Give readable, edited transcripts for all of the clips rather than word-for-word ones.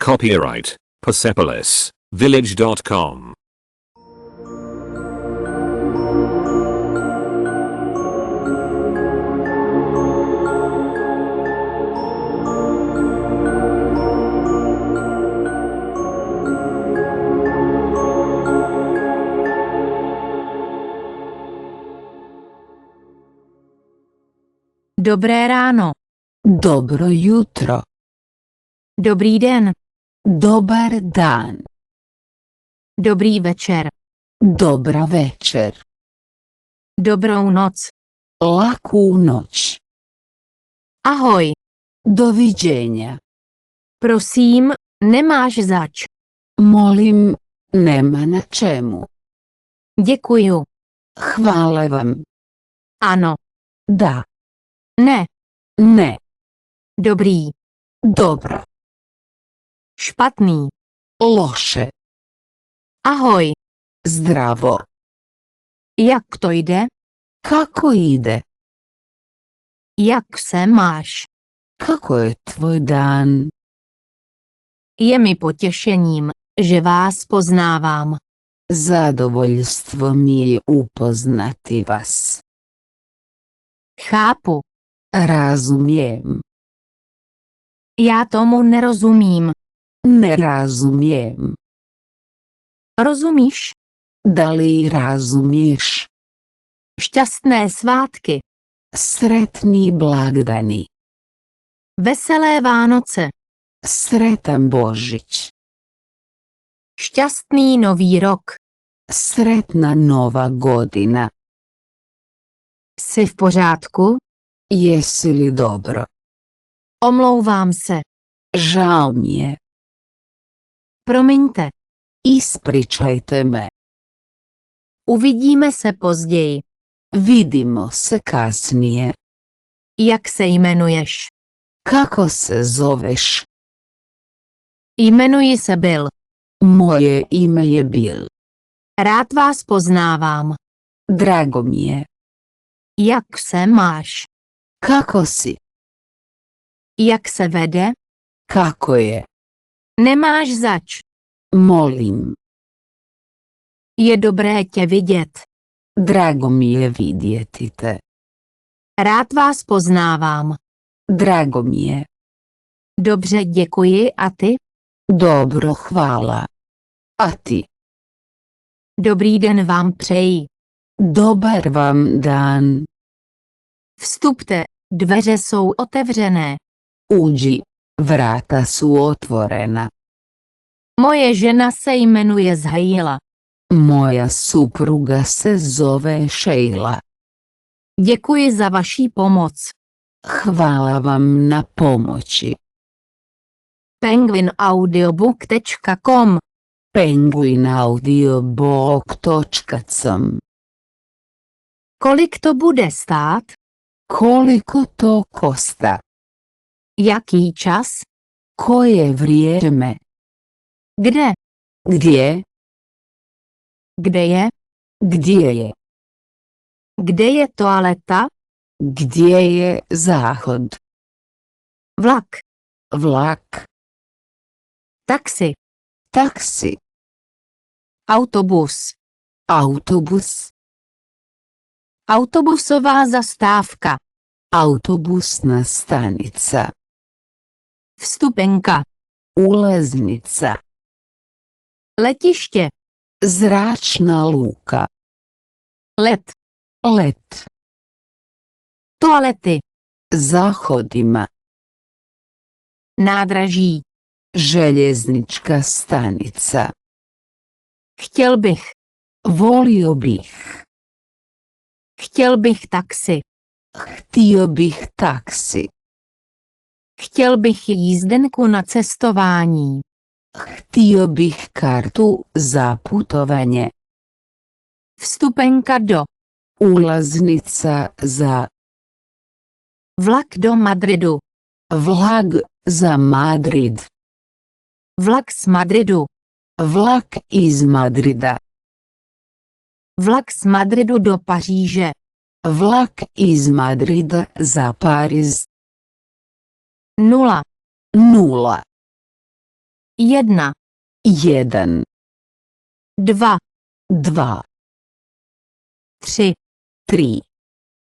Copyright Persepolis Village.com. Dobré ráno. Dobro jutro. Dobrý den. Dobar dan. Dobrý večer. Dobra večer. Dobrou noc. Laku noć. Ahoj. Doviđenja. Prosím, nemáš zač. Molim, nema na čemu. Děkuju. Hvala vam. Ano. Da. Ne. Ne. Dobrý. Dobro. Špatný. Loše. Ahoj. Zdravo. Jak to jde? Kako ide? Jak se máš? Kako je tvoj dan? Je mi potěšením, že vás poznávám. Zadovoljstvo mi je upoznati vas. Chápu. Razumijem. Já tomu nerozumím. Ne razumijem. Rozumíš? Da li razumiješ? Šťastné svátky. Sretni blagdani. Veselé Vánoce. Sretan Božić. Šťastný nový rok. Sretna nova godina. Jsi v pořádku? Jesi li dobro? Omlouvám se. Žao mi je. Promiňte. Ispričajte me. Uvidíme se později. Vidimo se kasnije. Jak se jmenuješ? Kako se zoveš? Jmenuji se Bill. Moje ime je Bill. Rád vás poznávám. Drago mi je. Jak se máš? Kako si? Jak se vede? Kako je? Nemáš zač. Molim. Je dobré tě vidět. Drago mi je vidjeti te. Rád vás poznávám. Drago mi je. Dobře, děkuji, a ty? Dobro, hvala. A ti? Dobrý den vám přeji. Dobar vam dan. Vstupte, dveře jsou otevřené. Uđi, vrata su otvorena. Moje žena se jmenuje Zhaila. Moja supruga se zove Sheila. Děkuji za vaši pomoc. Hvala vam na pomoći. penguinaudiobook.com penguinaudiobook.com Kolik to bude stát? Koliko to kosta? Jaký čas? Koje vrijeme? Kde? Gdje? Kde je? Gdje je? Kde je toaleta? Gdje je zahod? Vlak. Vlak. Taxi. Taksi. Autobus. Autobus. Autobusová zastávka. Autobusna stanica. Vstupenka. Ulaznica. Letiště. Zračna luka. Let. Let. Toalety. Zahodima. Nádraží. Željeznička stanica. Chtěl bych. Volio bih. Chtěl bych taxi. Htio bih taksi. Chtěl bych jízdenku na cestování. Htio bih kartu za putovanje. Vstupenka do. Ulaznica za. Vlak do Madridu. Vlak za Madrid. Vlak z Madridu. Vlak iz Madrida. Vlak z Madridu do Paříže. Vlak iz Madrida za Pariz. 0. 0. 1, 1, 2, 2, 3, 3,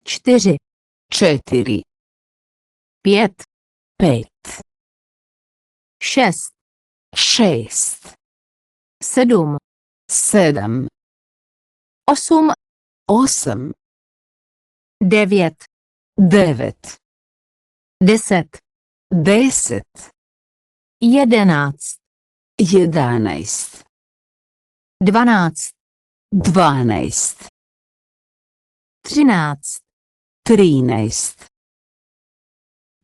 4, 4, 5, 5, 6, 6, 7, 7, 8, 8, 9, 9, 10, 10, 11, 11, 12, 12, 13, 13,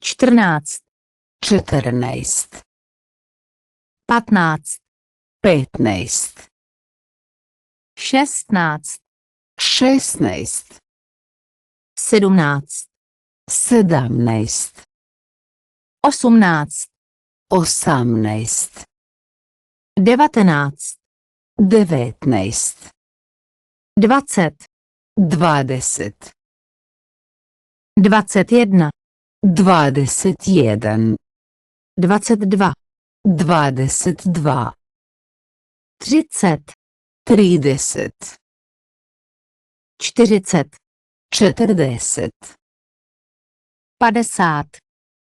14, 14, 15, 15, 16, 16, 17, 17, 18, 18, 19, 19, 20, 20, 21, 21, 22, 22, 30, 30, 40, 40, 50,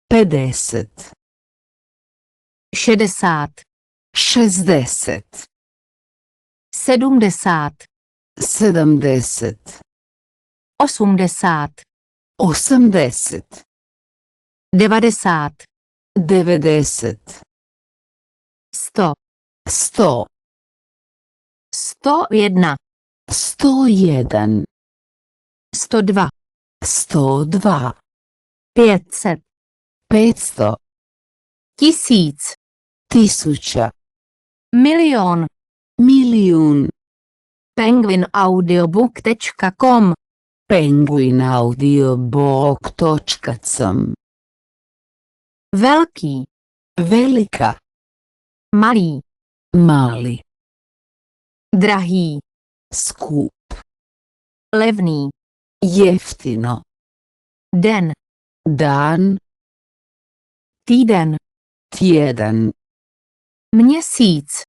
50, 60, 60, 70, 70, 80, 80, 90, 90, 100, 100, 101, 101, 102, 102, 500, 500, 1000, 1000, milion. milijun, penguinaudiobook.com penguinaudiobook.com, Velký, velika, malý, mali, drahý, skup, levný, jeftino, den, dan, týden, tjedan, měsíc,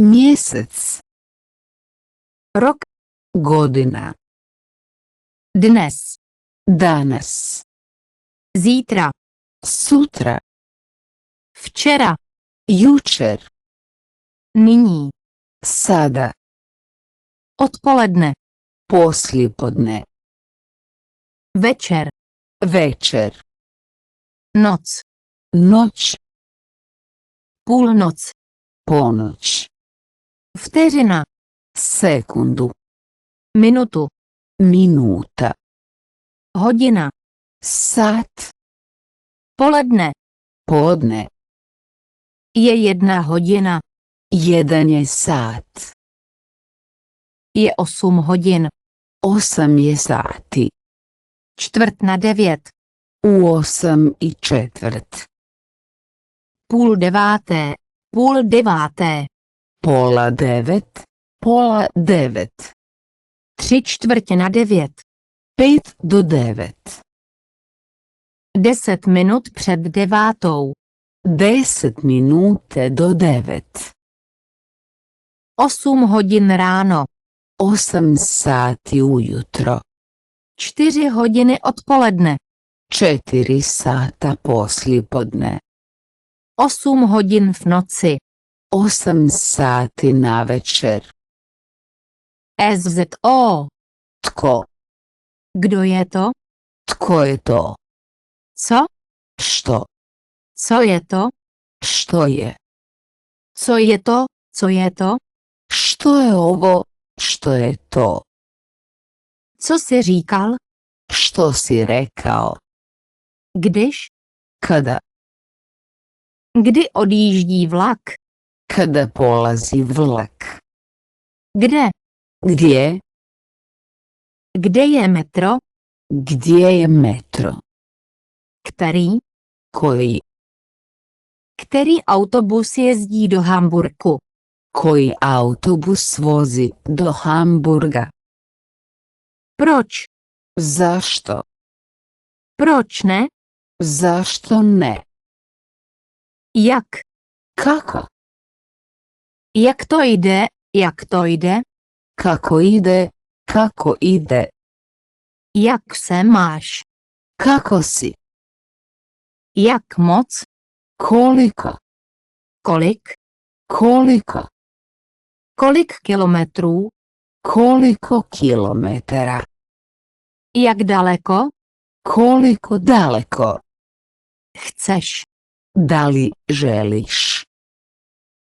mjesec, rok, godina, dnes, danas, zítra, sutra, včera, jučer, nyní, sada, odpoledne, poslijepodne, večer, večer, noc, noć, půlnoc, ponoć, vteřina, sekundu, minutu, minuta, hodina, sat, poledne, podne, je 1 hodina, 1 je sat, je 8 hodin, 8 je sati, 8:45, u 8:15, půl deváté, půl deváté, pola 9, pola 9, 3/4 na 9, 5 do 9, 10 minut před 9, 10 minute do 9, 8 hodin ráno, 8 sati ujutro, 4 hodiny odpoledne, 4 sata poslijepodne, 8 hodin v noci, 8 sati navečer. SZO. Tko? Kdo je to? Tko je to? Co? Što? Co je to? Što je? Co je to? Co je to? Što je ovo? Što je to? Co jsi říkal? Što si rekao? Když? Kada? Kdy odjíždí vlak? Kada polazi vlak? Kde? Gdje? Kde je metro? Gdje je metro? Který? Koji? Který autobus jezdí do Hamburku? Koji autobus vozi do Hamburga? Proč? Zašto? Proč ne? Zašto ne? Jak? Kako? Jak to jde, jak to jde? Kako ide, kako ide. Jak se máš? Kako si? Jak moc? Koliko? Kolik? Koliko? Kolik kilometrů? Koliko kilometara? Jak daleko? Koliko daleko? Chceš? Da li želiš?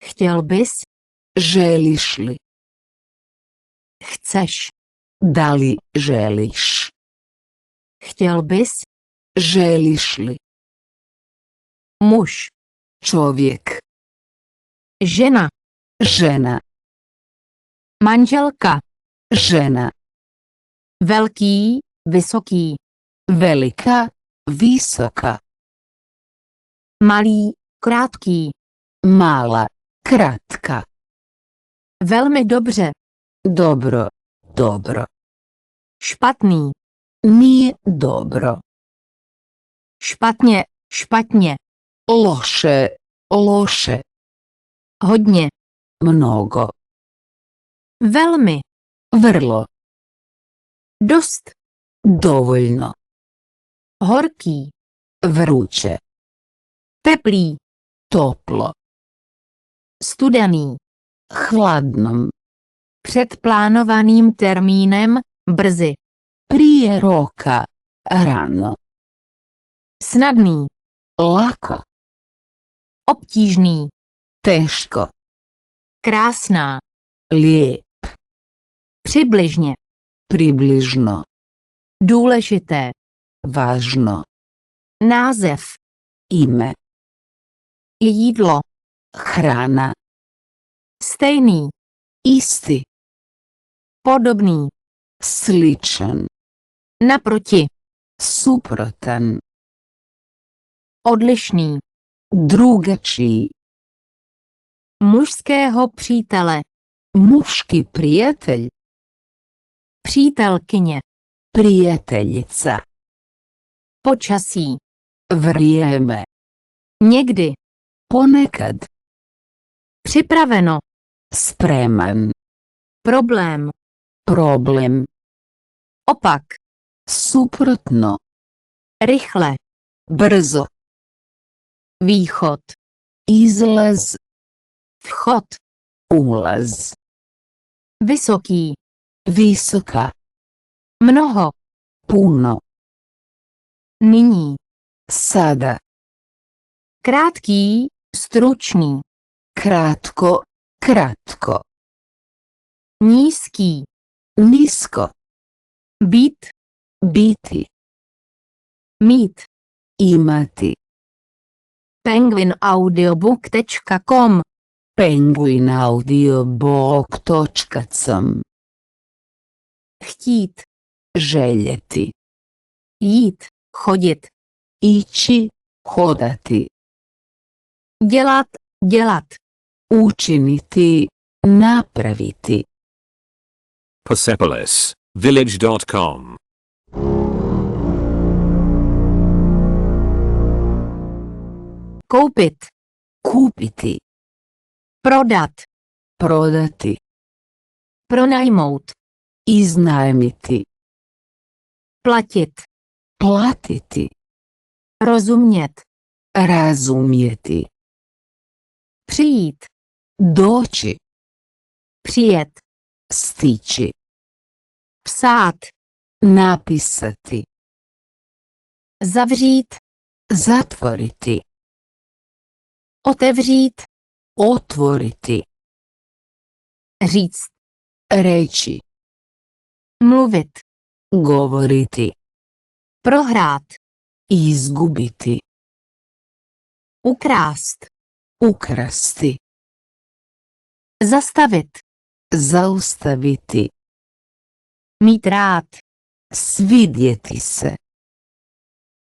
Chtěl bys? Želiš li? Chceš? Da li želiš? Chtěl bys? Želiš li? Muž. Čovjek. Žena. Žena. Manželka. Žena. Velký, vysoký. Velika, visoka. Malý, krátký. Mala, kratka. Velmi dobře. Dobro, dobro. Špatný. Nije dobro. Špatně, špatně. Loše, loše. Hodně. Mnogo. Velmi. Vrlo. Dost. Dovoljno. Horký. Vruće. Teplý. Toplo. Studený. Hladnom. Před plánovaným termínem, brzy. Prije roka. Rano. Snadný. Lako. Obtížný. Teško. Krásná. Lijep. Přibližně. Približno. Důležité. Važno. Název. Ime. Jídlo. Hrana. Stejný. Isti. Podobný. Sličan. Naproti. Suprotan. Odlišný. Drugačiji. Mužského přítele. Muški prijatelj. Přítelkyně. Prijateljica. Počasí. Vrijeme. Někdy. Ponekad. Připraveno. Spreman. Problém. Problem. Opak. Suprotno. Rychle. Brzo. Východ. Izlaz. Vchod. Ulaz. Vysoký. Visoka. Mnoho. Puno. Nyní. Sada. Krátký. Stručný. Kratko. Kratko. Nízký. Nisko. Být. Biti. Mít. Imati. penguinaudiobook.com Penguinaudiobook.com Chtít. Željeti. Jít. Chodit. Ići. Hodati. Dělat. Dělat. Učiniti. Napraviti. Persepolis, village.com. Koupit. Kupiti. Prodat. Prodati. Pronajmout. Iznajmiti. Platit. Platiti. Rozumět. Razumjeti. Přijít. Doći. Přijet. Stići. Psát. Napisati. Zavřít. Zatvoriti. Otevřít. Otvoriti. Říct. Reći. Mluvit. Govoriti. Prohrát. Izgubiti. Ukrást. Ukrasti. Zastavit. Zaustaviti. Mít rád. Svidjeti se.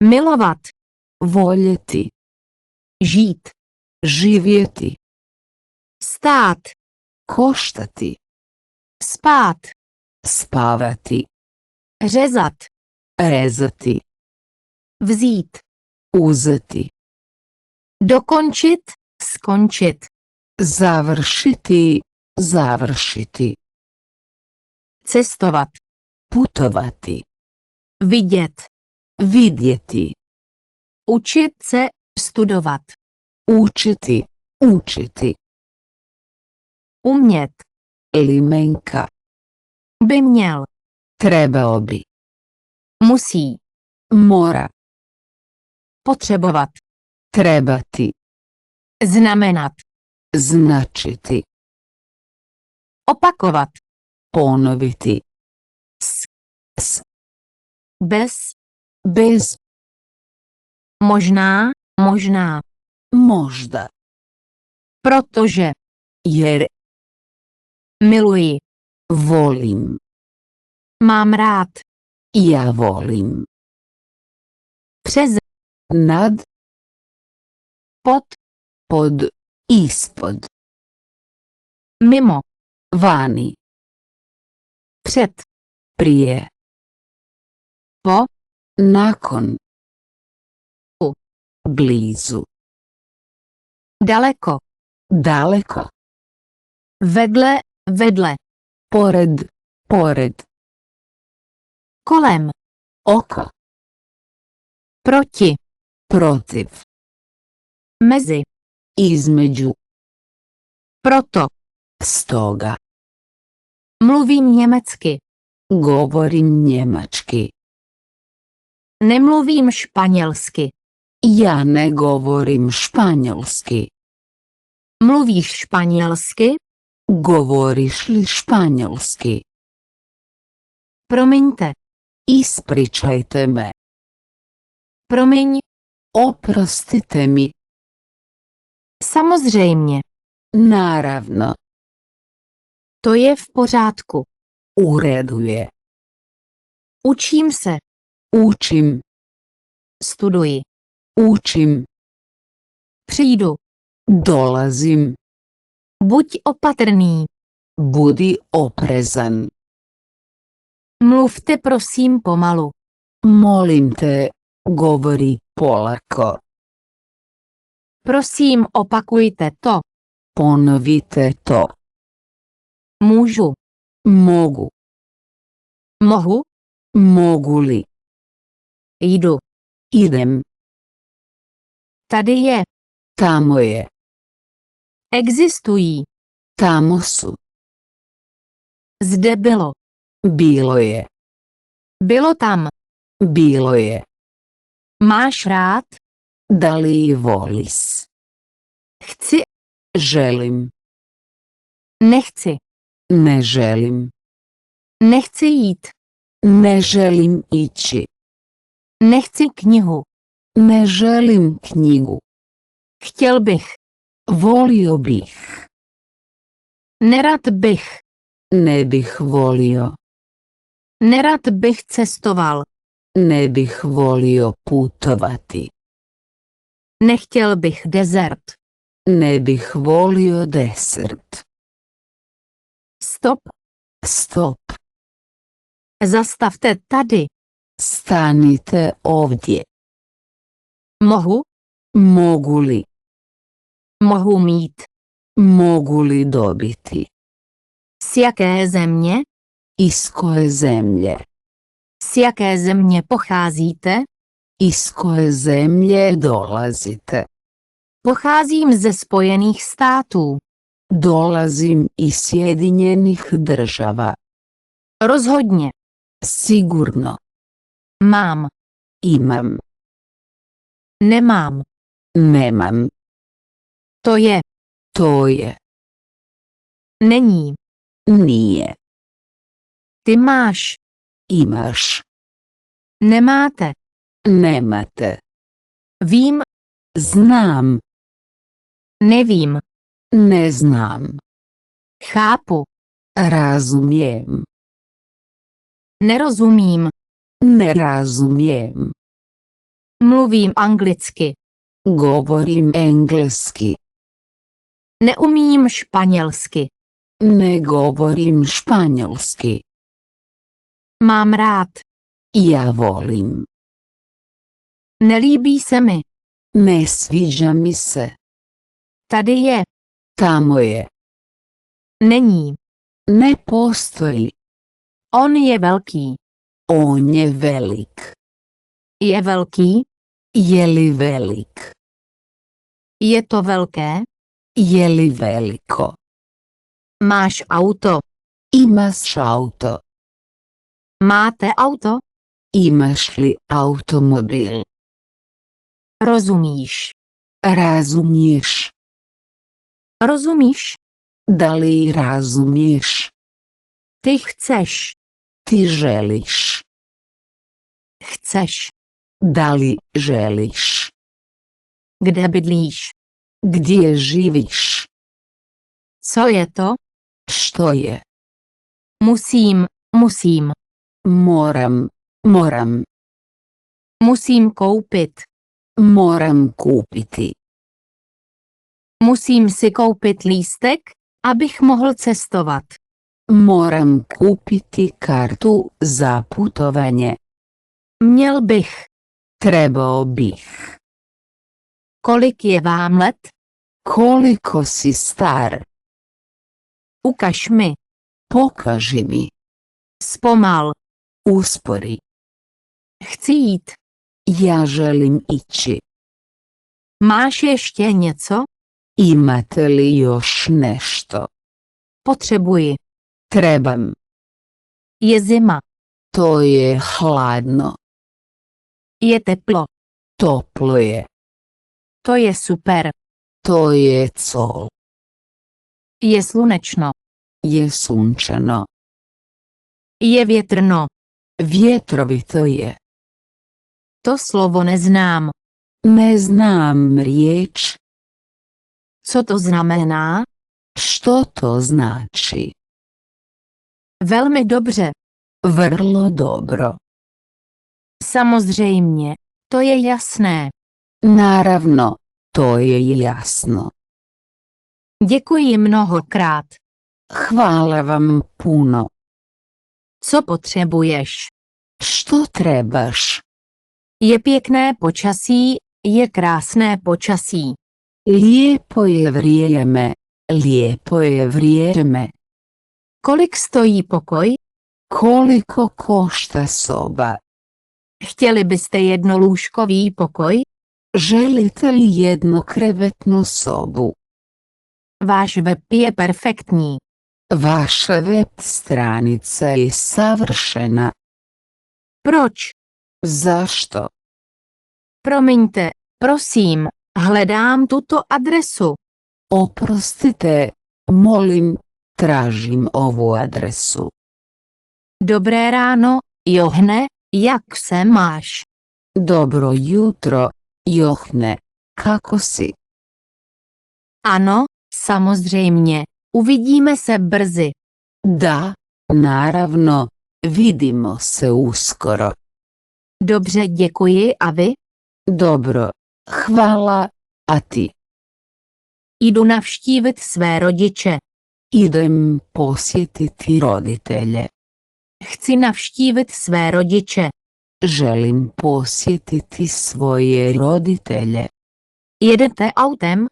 Milovat. Voljeti. Žít. Živjeti. Stát. Koštati. Spát. Spavati. Řezat. Rezati. Vzít. Uzeti. Dokončit. Skončit. Završiti, završiti. Cestovat. Putovati. Vidět. Vidjeti. Učit se, studovat. Učiti, učiti. Umět. Limenka. By měl. Trebao bi. Musí. Mora. Potřebovat. Trebati. Znamenat. Značiti. Opakovat. Ponoviti. S. S. Bez. Bez. Možná, možná. Možda. Protože. Jer. Miluji. Volim. Mám rád. Ja volim. Přes. Nad. Pod. Pod. Ispod. Mimo. Vani. Před. Prije. Po. Nakon. U. Blizu. Daleko. Daleko. Vedle, vedle. Pored. Pored. Kolem. Oko. Proti. Protiv. Mezi. Između. Proto. Stoga. Mluvím německy. Govorim njemački. Nemluvím španělsky. Ja ne govorim španjolski. Mluvíš španělsky? Govoriš li španjolski? Promiňte. Ispričajte me. Promiň. Oprostite mi. Samozřejmě. Naravno. To je v pořádku. U redu je. Učím se. Učim. Studuji. Učim. Přijdu. Dolazim. Buď opatrný. Budi oprezan. Mluvte prosím pomalu. Molim te, govori polako. Prosím opakujte to. Ponovite to. Můžu. Mogu. Mohu. Mogu li? Jdu. Idem. Tady je. Tamo je. Existují. Tamo su. Zde bylo. Bilo je. Bylo tam. Bilo je. Máš rád? Da li ji volis? Chci. Želim. Nechci. Ne želim. Nechci jít. Ne želim ići. Nechci knihu. Ne želim knjigu. Chtěl bych. Volio bih. Nerad bych. Ne bih volio. Nerad bych cestoval. Ne bih volio putovati. Nechtěl bych desert. Ne bih volio desert. Stop. Stop. Zastavte tady. Stanite ovdje. Mohu? Mogu li? Mohu mít. Mogu li dobiti? Z jaké země? Iz koje zemlje? Z jaké země pocházíte? Iz koje zemlje dolazite? Pocházím ze Spojených států. Dolazim iz Sjedinjenih država. Rozhodně. Sigurno. Mám. Imam. Nemám. Nemam. To je. To je. Není. Nije. Ty máš. Imaš. Nemáte. Nemate. Vím. Znam. Nevím. Ne znam. Chápu. Razumijem. Nerozumím. Ne razumijem. Mluvím anglicky. Govorim engleski. Neumím španělsky. Ne govorim španjolski. Mám rád. Ja volim. Nelíbí se mi. Ne sviđa mi se. Tady je. Tamo je. Není. Ne postoji. On je velký. On je velik. Je velký? Je li velik? Je to velké? Je li veliko? Máš auto? Imaš auto? Máte auto? Imaš li automobil? Rozumíš? Razumiješ? Rozumíš? Da li razumiješ? Ty chceš. Ti želiš. Chceš. Da li želiš? Kde bydlíš? Gdje živiš? Co je to? Što je? Musím. Moram. Musím koupit. Moram kupiti. Musím si koupit lístek, abych mohl cestovat. Moram kupiti kartu za putovanje. Měl bych. Trebao bih. Kolik je vám let? Koliko si star? Ukaž mi. Pokaži mi. Zpomal. Uspori. Chci jít. Ja želim ići. Máš ještě něco? Imate li još nešto? Potřebuji. Trebam. Je zima. To je hladno. Je teplo. Toplo je. To je super. To je col. Je slunečno. Je sunčano. Je větrno. Vjetrovito je. To slovo neznám. Ne znam riječ. Co to znamená? Što to znači? Velmi dobře. Vrlo dobro. Samozřejmě. To je jasné. Naravno, to je jasno. Děkuji mnohokrát. Hvala vam puno. Co potřebuješ? Što trebaš? Je pěkné počasí, je krásné počasí. Lijepo je vrijeme, lijepo je vrijeme. Kolik stojí pokoj? Koliko košta soba? Chtěli byste jednolůžkový pokoj? Želite li jednokrevetnu sobu? Váš web je perfektní. Vaša web stranica je savršena. Proč? Zašto? Promiňte, prosím, hledám tuto adresu. Oprostite, molim, tražim ovu adresu. Dobré ráno, Johne, jak se máš? Dobro jutro, Johne, kako si? Ano, samozřejmě, uvidíme se brzy. Da, naravno, vidimo se uskoro. Dobře, děkuji, a vy? Dobro, hvala, a ti? Jdu navštívit své rodiče. Idem posjetiti roditelje. Chci navštívit své rodiče. Želim posjetiti svoje roditelje. Jedete autem?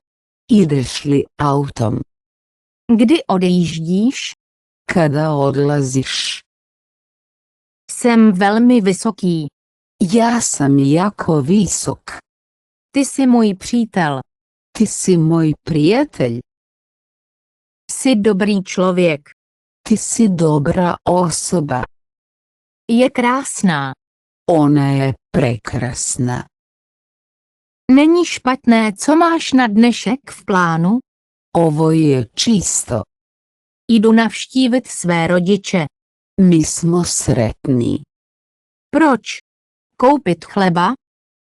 Ideš li autom? Kdy odjíždíš? Kada odlaziš? Jsem velmi vysoký. Ja sam jako visok. Ty jsi můj přítel. Ti si moj prijatelj. Jsi dobrý člověk. Ti si dobra osoba. Je krásná. Ona je prekrasna. Není špatné, co máš na dnešek v plánu? Ovo je čisto. Jdu navštívit své rodiče. Mi smo sretni. Proč? Koupit chleba?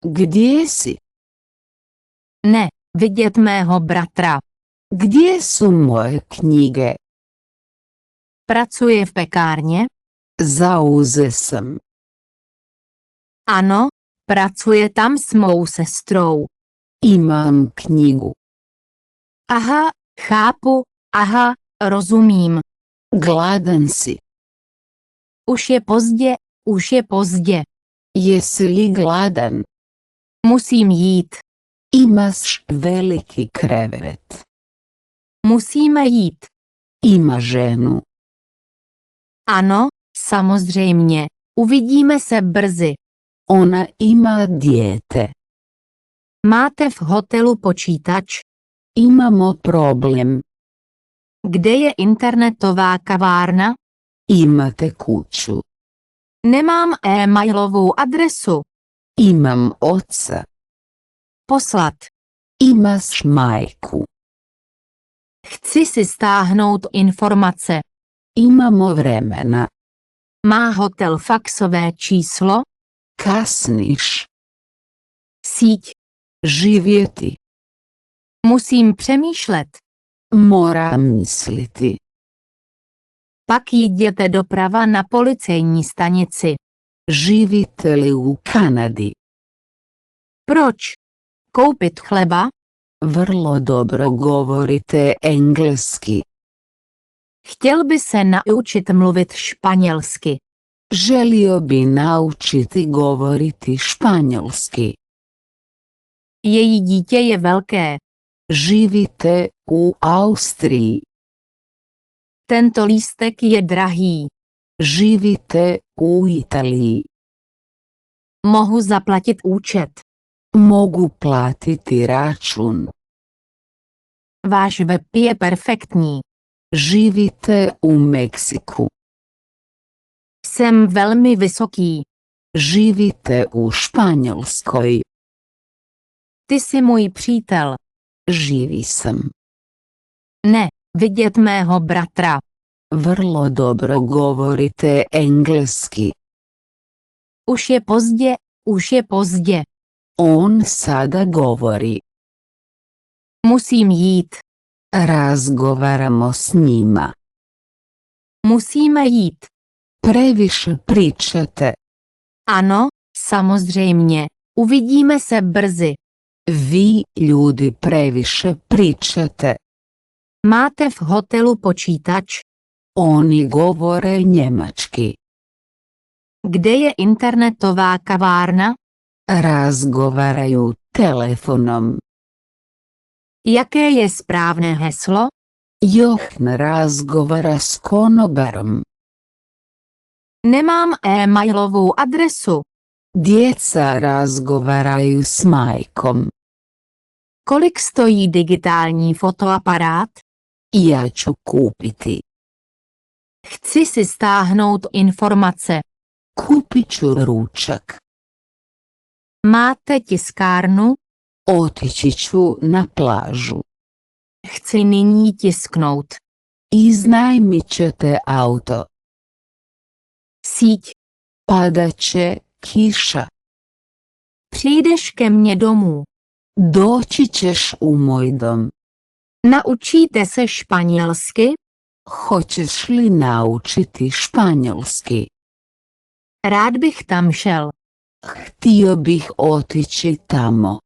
Gdje si? Ne, vidět mého bratra. Gdje su moje knjige? Pracuje v pekárně? Zauze sam. Ano, pracuje tam s mou sestrou. Imam knjigu. Aha, chápu, aha, rozumím. Gladan si. Už je pozdě. Jesi li gladan? Musím jít. Imaš veliki krevet. Musíme jít. Ima ženu. Ano, samozřejmě. Uvidíme se brzy. Ona ima dijete. Máte v hotelu počítač? Imamo problem. Kde je internetová kavárna? Imate kuću. Nemám e-mailovou adresu. Imam oca. Poslat. Imaš majku. Chci si stáhnout informace. Imamo vremena. Má hotel faxové číslo? Kasniš. Síť. Živjeti. Musím přemýšlet. Moram misliti. Pak jděte doprava na policejní stanici. Živite li u Kanadi? Proč? Koupit chleba? Vrlo dobro govorite engleski. Chtěl by se naučit mluvit španělsky. Želio bi naučiti govoriti španjolski. Její dítě je velké. Živite u Austriji. Tento lístek je drahý. Živite u Italiji. Mohu zaplatit účet. Mogu platiti račun. Váš web je perfektní. Živite u Meksiku. Jsem velmi vysoký. Živite u Španjolskoj. Ty jsi můj přítel. Živi sam. Ne, vidět mého bratra. Vrlo dobro govorite engleski. Už je pozdě, už je pozdě. On sada govori. Musím jít. Razgovaramo s njima. Musíme jít. Previše pričate. Ano, samozřejmě. Uvidíme se brzy. Vi ljudi previše pričate. Máte v hotelu počítač? Oni govore njemački. Kde je internetová kavárna? Razgovaraju telefonom. Jaké je správné heslo? John razgovara s konobarom. Nemám e-mailovou adresu. Djeca razgovaraju s majkom. Kolik stojí digitální fotoaparát? Ja ću kupiti. Chci si stáhnout informace. Kupit ću ručak. Máte tiskárnu? Otići ću na plažu. Chci nyní tisknout. Iznajmit ćete auto. Síť. Padat će kiša. Přijdeš ke mně domů. Doći ćeš u moj dom. Naučíte se španělsky? Hoćeš li naučiti španjolski? Rád bych tam šel. Htio bih otići tamo.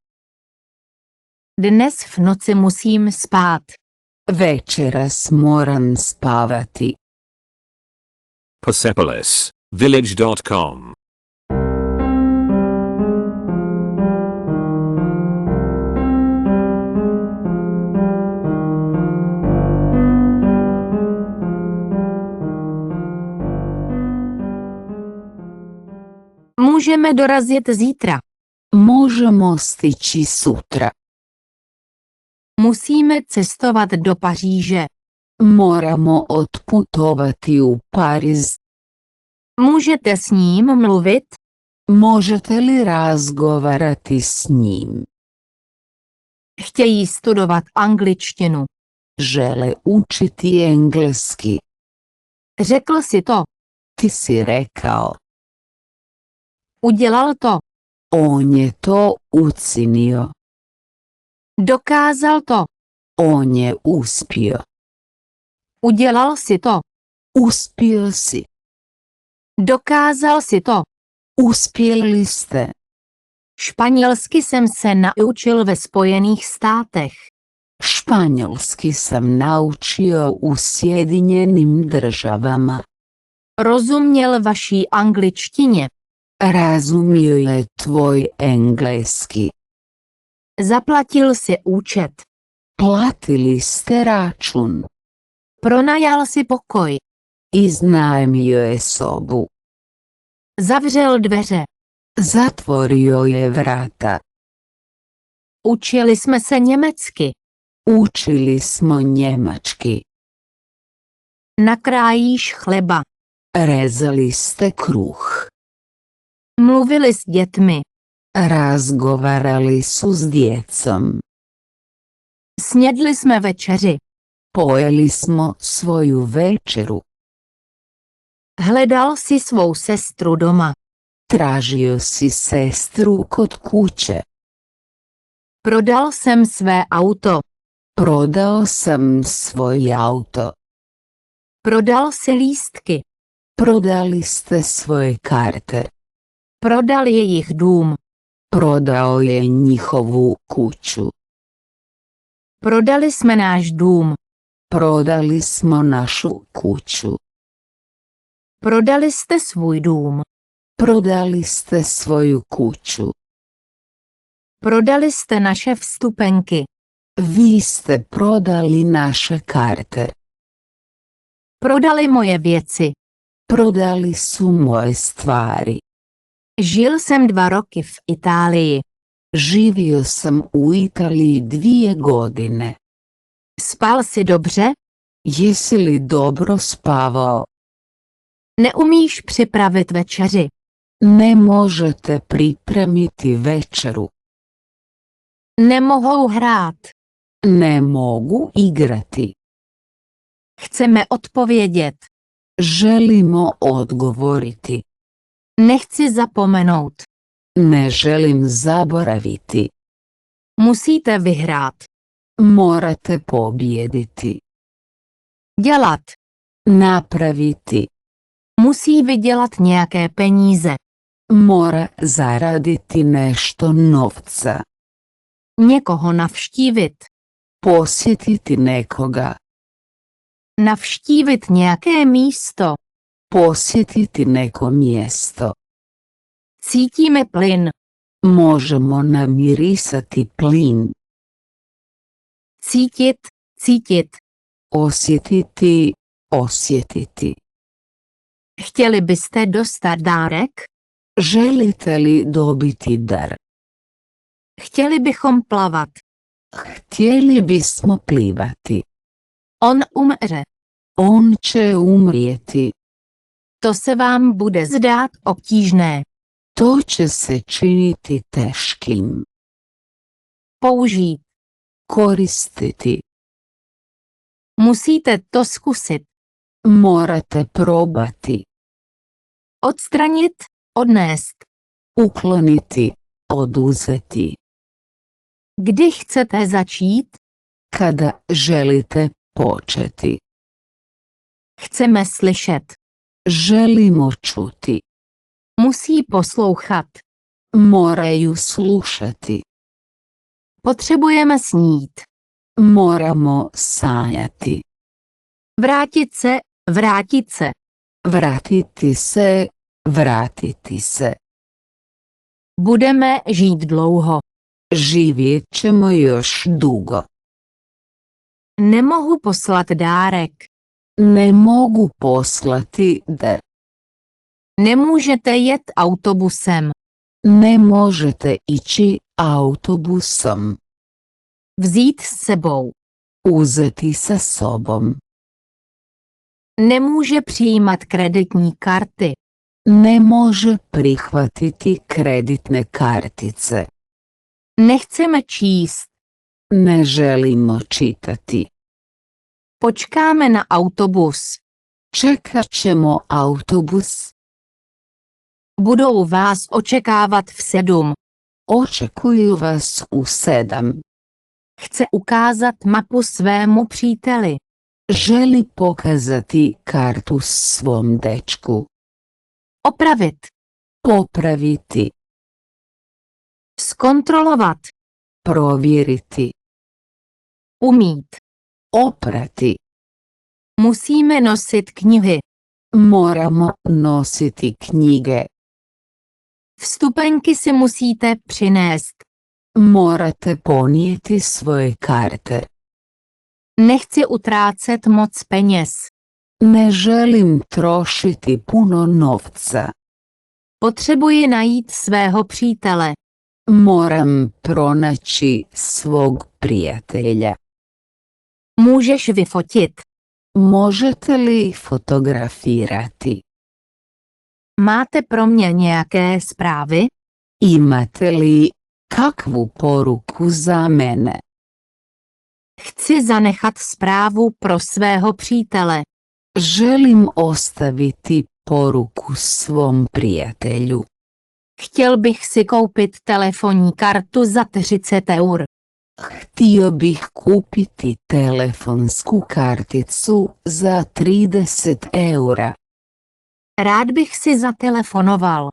Dnes v noci musím spát. Večeras moram spavati. Persepolis, village.com. Můžeme dorazit zítra. Možemo stići sutra. Musíme cestovat do Paříže. Moramo otputovati u Pariz. Můžete s ním mluvit? Možete li razgovarati s njim? Chtějí studovat angličtinu. Žele učiti engleski. Řekl si to. Ti si rekao. Udělal to. On je to učinio. Dokázal to. On je uspio. Udělal si to. Uspio si. Dokázal si to. Uspjeli ste. Španělsky jsem se naučil ve Spojených státech. Španjolski sam naučio u Sjedinjenim državama. Rozuměl vaší angličtině. Razumio je tvoj engleski. Zaplatil si účet. Platili ste račun. Pronajal si pokoj. Iznajmio je sobu. Zavřel dveře. Zatvorio je vrata. Učili jsme se německy. Učili smo njemački. Nakrájíš chleba. Rezali ste kruh. Mluvili s dětmi. Razgovarali su s djecom. Snědli jsme večeři. Pojeli smo svoju večeru. Hledal si svou sestru doma. Tražio si sestru kod kuće. Prodal jsem své auto. Prodao sam svoj auto. Prodal si lístky. Prodali ste svoje karte. Prodal jejich dům. Prodao je njihovu kuću. Prodali jsme náš dům. Prodali smo našu kuću. Prodali jste svůj dům. Prodali ste svoju kuću. Prodali jste naše vstupenky. Vi ste prodali naše karte. Prodali moje věci. Prodali su moje stvari. Žil jsem 2 roky v Itálii. Živio sam u Italiji 2 godine. Spal si dobře? Jesi li dobro spavao? Neumíš připravit večeři. Ne možete pripremiti večeru. Nemohou hrát. Ne mogu igrati. Chceme odpovědět. Želimo odgovoriti. Nechci zapomenout. Ne želim zaboraviti. Musíte vyhrát. Morate pobijediti. Dělat. Napraviti. Musí vydělat nějaké peníze. Mora zaraditi nešto novca. Někoho navštívit. Posjetiti nekoga. Navštívit nějaké místo. Posjetiti neko mjesto. Cítíme plyn. Možemo namirisati plin. Cítit, cítit. Osjetiti, osjetiti. Chtěli byste dostat dárek? Želite li dobiti dar? Chtěli bychom plavat. Htjeli bismo plivati. On umře. On će umrijeti. To se vám bude zdát obtížné. To će se činiti teškim. Použít. Koristiti. Musíte to zkusit. Morate probati. Odstranit, odnést. Ukloniti, oduzeti. Kdy chcete začít? Kada želite početi. Chceme slyšet. Želimo čuti. Musí poslouchat. Moraju slušati. Potřebujeme snít. Moramo sanjati. Vrátit se, vrátit se. Vratiti se, vratiti se. Budeme žít dlouho. Živjet ćemo još dugo. Nemohu poslat dárek. Ne mogu poslati dar. Nemůžete jet autobusem. Ne možete ići autobusom. Vzít s sebou. Uzeti sa sobom. Nemůže přijímat kreditní karty. Ne može prihvatiti kreditne kartice. Nechceme číst. Ne želimo čitati. Počkáme na autobus. Čekat ćemo autobus. Budou vás očekávat v 7. Očekuju vas u 7. Chce ukázat mapu svému příteli. Želi pokazati kartu svom dečku. Opravit. Popraviti. Zkontrolovat. Provjeriti. Umít. Oprati. Musíme nosit knihy. Moramo nositi knjige. Vstupenky si musíte přinést. Morate ponijeti svoje karte. Nechci utrácet moc peněz. Ne želim trošiti puno novca. Potřebuji najít svého přítele. Moram pronaći svog prijatelja. Můžeš vyfotit. Možete li fotografirati? Máte pro mě nějaké zprávy? Imate li kakvu poruku za mene? Chci zanechat zprávu pro svého přítele. Želim ostaviti poruku svom prijatelju. Chtěl bych si koupit telefonní kartu za 30 eur. Htio bih kupiti telefonsku karticu za 30 eura. Rád bych si zatelefonoval.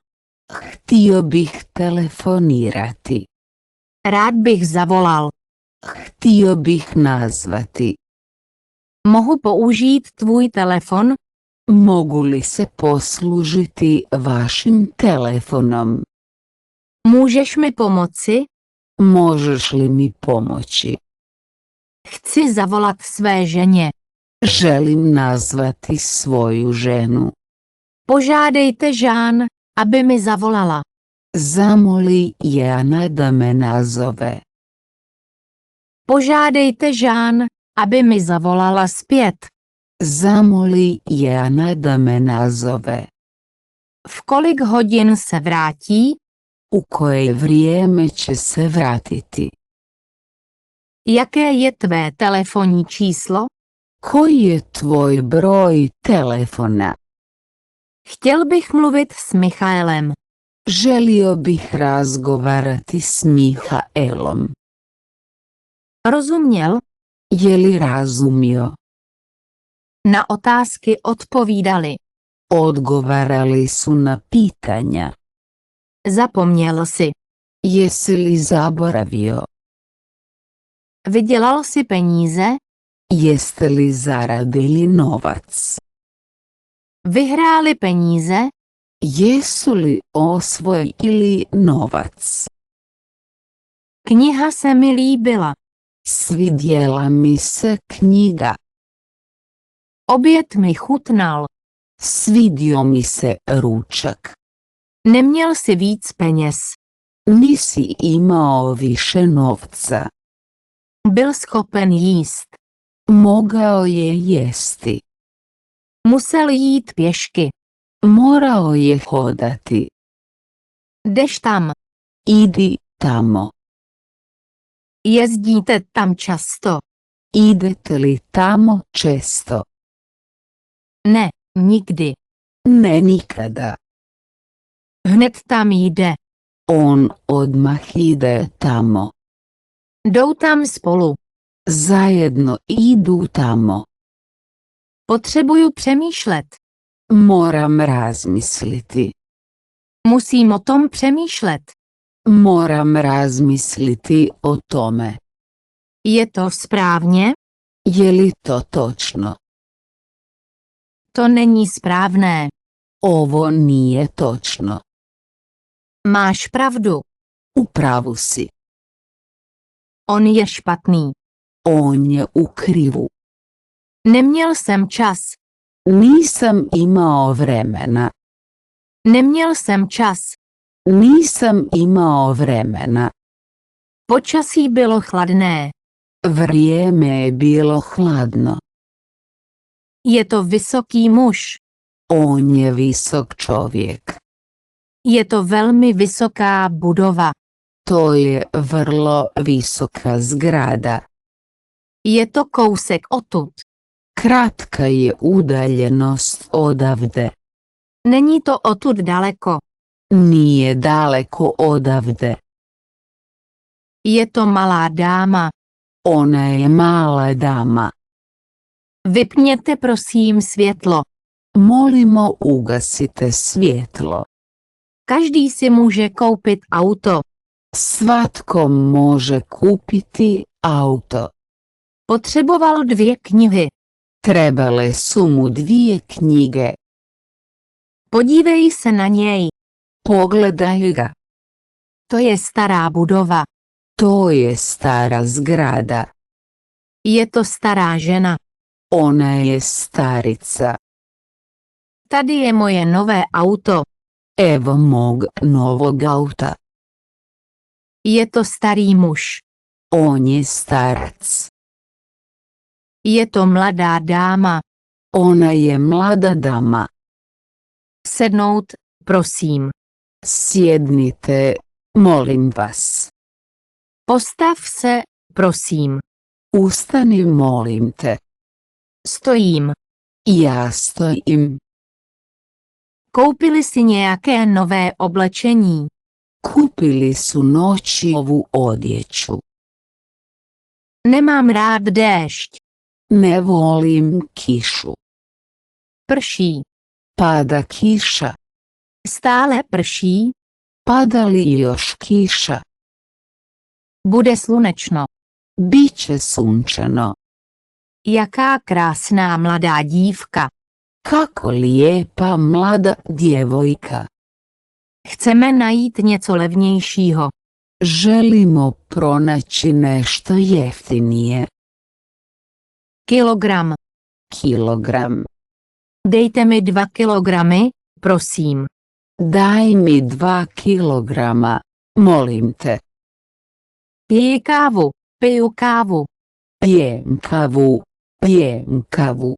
Htio bih telefonirati. Rád bych zavolal. Htio bih nazvati. Mohu použít tvůj telefon? Mogu li se poslužiti vašim telefonom? Můžeš mi pomoci? Možeš li mi pomoći? Chci zavolat své ženě. Želim nazvati svoju ženu. Požádejte Žán, aby mi zavolala. Zamoli Jana da me nazove. Požádejte Žán, aby mi zavolala zpět. Zamoli Jana da me nazove. V kolik hodin se vrátí? U koje vrijeme će se vratiti? Jaké je tvé telefonní číslo? Koji je tvoj broj telefona? Chtěl bych mluvit s Michaelem. Želio bih razgovarati s Mihaelom. Rozuměl? Je li razumio? Na otázky odpovídali. Odgovarali su na pitanja. Zapomněl si. Jesi li zaboravio? Vydělal si peníze? Jeste li zaradili novac? Vyhráli peníze? Jesu li osvojili novac? Kniha se mi líbila. Svidjela mi se knjiga. Oběd mi chutnal. Svidio mi se ručak. Neměl si víc peněz. Nisi imao više novca. Byl schopen jíst. Mogao je jesti. Musel jít pěšky. Morao je hodati. Jdeš tam. Idi tamo. Jezdíte tam často. Idete li tamo često? Ne, nikdy. Ne nikada. Hned tam jde. On odmah ide tamo. Jdou tam spolu. Zajedno idu tamo. Potřebuju přemýšlet. Moram razmisliti. Musím o tom přemýšlet. Moram razmisliti o tome. Je to správně? Je li to točno? To není správné. Ovo nije točno. Máš pravdu. U pravu si. On je špatný. On je u krivu. Neměl jsem čas. Nisam imao vremena. Neměl jsem čas. Nisam imao vremena. Počasí bylo chladné. Vrijeme je bilo hladno. Je to vysoký muž. On je visok čovjek. Je to velmi vysoká budova. To je vrlo visoka zgrada. Je to kousek odtud. Kratka je udaljenost odavde. Není to odtud daleko. Nije daleko odavde. Je to malá dáma. Ona je mala dama. Vypněte prosím světlo. Molimo ugasite svjetlo. Každý si může koupit auto. Svatko može kupiti auto. Potřeboval 2 knihy. Trebale su mu 2 knjige. Podívej se na něj. Pogledaj ga. To je stará budova. To je stara zgrada. Je to stará žena. Ona je starica. Tady je moje nové auto. Evo mog novog auta. Je to starý muž. On je starac. Je to mladá dáma. Ona je mlada dama. Sednout, prosím. Sjednite, molim vas. Postav se, prosím. Ustani, molim te. Stojím. Ja stojim. Koupili si nějaké nové oblečení. Kupili su noćiovu odjeću. Nemám rád déšť. Ne volim kišu. Prší. Pada kiša. Stále prší. Pada li još kiša? Bude slunečno. Biće sunčano. Jaká krásná mladá dívka. Kako lijepa mlada djevojka. Chceme najít něco levnějšího. Želimo pronaći nešto jeftinije. Kilogram. Kilogram. Dejte mi 2 kilogramy, prosím. Daj mi 2 kilograma, molim te. Piji kávu. Piju kávu. Pijem kavu. Pijem kavu.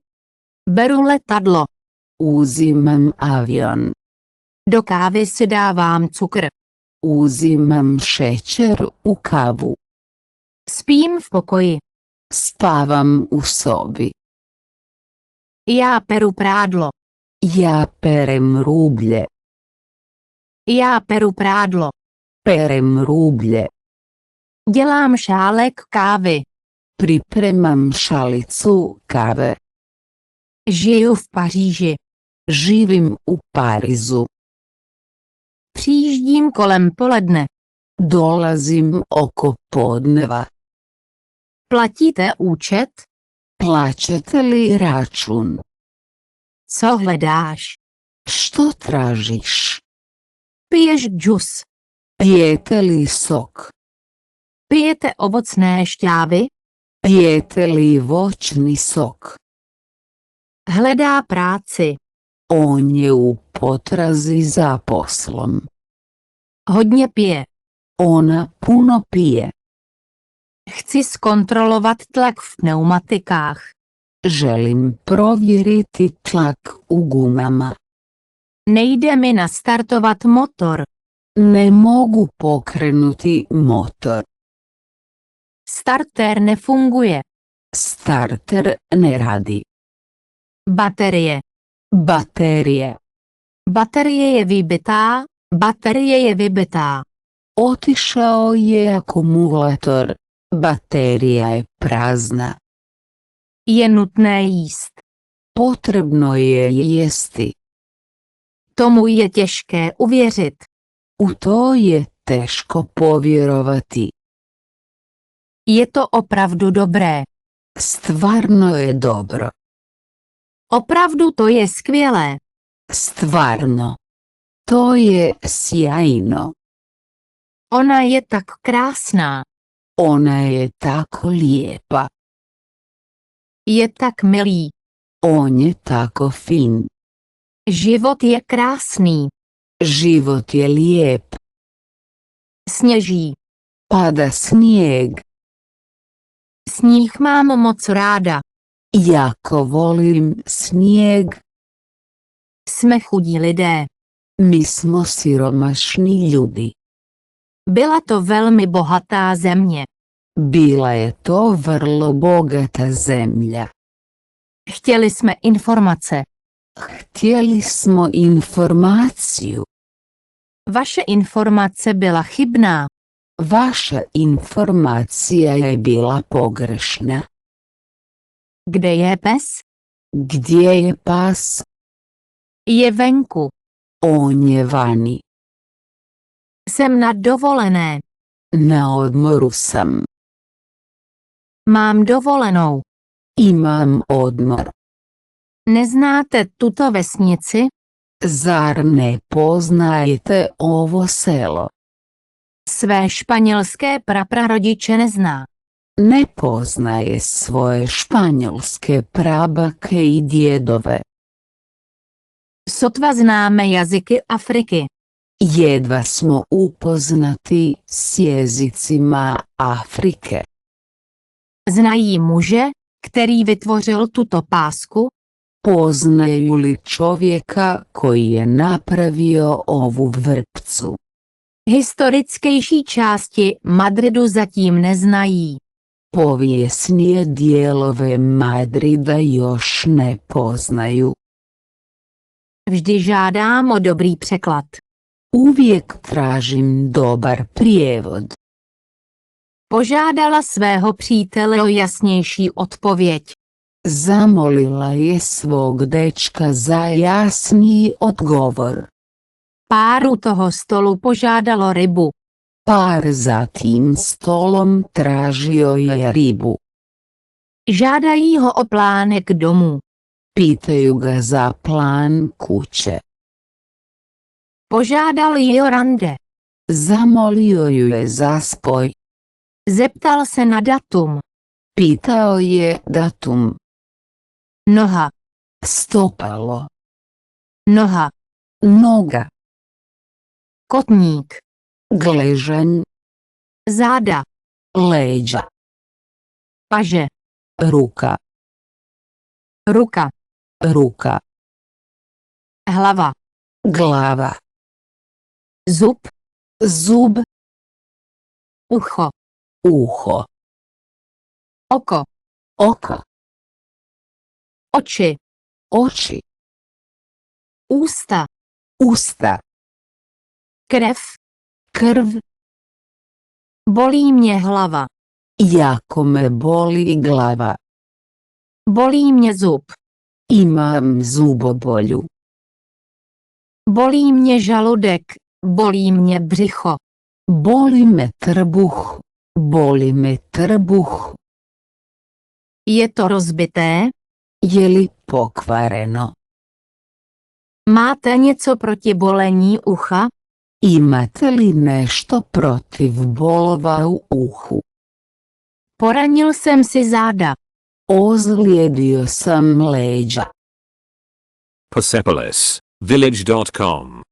Beru letadlo. Uzimam avion. Do kávy si dávám cukr. Uzimam šećer u kavu. Spím v pokoji. Spavam u sobi. Já peru prádlo. Ja perem rublje. Já peru prádlo. Perem rublje. Dělám šálek kávy. Pripremam šalicu kave. Žiju v Paříži. Živim u Parizu. Přijíždím kolem poledne. Dolazim oko podneva. Platíte účet? Plaćate li račun? Co hledáš? Što tražiš? Piješ džus. Pijete li sok? Pijete ovocné šťávy? Pijete li voćni sok? Hledá práci. On je u potrazi za poslom. Hodně pije. Ona puno pije. Chci zkontrolovat tlak v pneumatikách. Želim provjeriti tlak u gumama. Nejde mi nastartovat motor. Ne mogu pokrenuti motor. Starter nefunguje. Starter ne radi. Baterie. Baterije. Baterie je vybitá. Baterie je vybitá. Otišao je akumulator. Baterija je prazna. Je nutné jíst. Potrebno je jesti. Tomu je těžké uvěřit. U to je teško povjerovati. Je to opravdu dobré. Stvarno je dobro. Opravdu to je skvělé. Stvarno. To je sjajno. Ona je tak krásná. Ona je tako lijepa. Je tak milý. On je tako fin. Život je krásný. Život je lijep. Sněží. Pada snijeg. Sníh mám moc ráda. Jako volim snijeg. Jsme chudí lidé. Mi smo siromašni ljudi. Byla to velmi bohatá země. Bila je to vrlo bogata zemlja. Chtěli jsme informace. Htjeli smo informaciju. Vaše informace byla chybná. Vaša informacija je bila pogrešna. Kde je pes? Gdje je pas? Je venku. On je vani. Jsem na dovolené. Na odmoru sam. Mám dovolenou. Imam odmor. Neznáte tuto vesnici? Zar ne poznajete ovo selo? Své španělské praprarodiče nezná. Ne poznaje svoje španjolske prabake i djedove. Sotva známe jazyky Afriky. Jedva smo upoznati s jezicima Afrike. Znají muže, který vytvořil tuto pásku? Poznaju li čovjeka koji je napravio ovu vrpcu? Historickejší části Madridu zatím neznají. Povijesnije dijelove Madrida još ne poznaju. Vždy žádám o dobrý překlad. Uvijek tražim dobar prijevod. Požádala svého přítele o jasnější odpověď. Zamolila je svog dečka za jasniji odgovor. Pár u toho stolu požádalo rybu. Pár za tím stolom tražio je ribu. Žádají ho o plánek domů. Pitaju ga za plan kuće. Požádal ji o rande. Zamolio ju je za spoj. Zeptal se na datum. Pitao je datum. Noha. Stopalo. Noha. Noga. Kotník. Gležanj. Záda. Leđa. Paže. Ruka. Ruka. Ruka. Hlava. Glava. Zub. Zub. Ucho. Uho. Oko. Oko. Oči. Oči. Ústa. Usta. Krev. Krv. Bolí mě hlava. Jako me boli glava. Bolí mě zub. Imam zubobolju. Bolí mě žaludek. Bolí mě břicho. Boli me trbuh. Boli me trbuh. Je to rozbité? Je li pokvareno? Máte něco proti bolení ucha? Imate li nešto protiv bolova u uhu? Poranil jsem si záda. Ozlijedio sam leđa. Persepolis, village.com.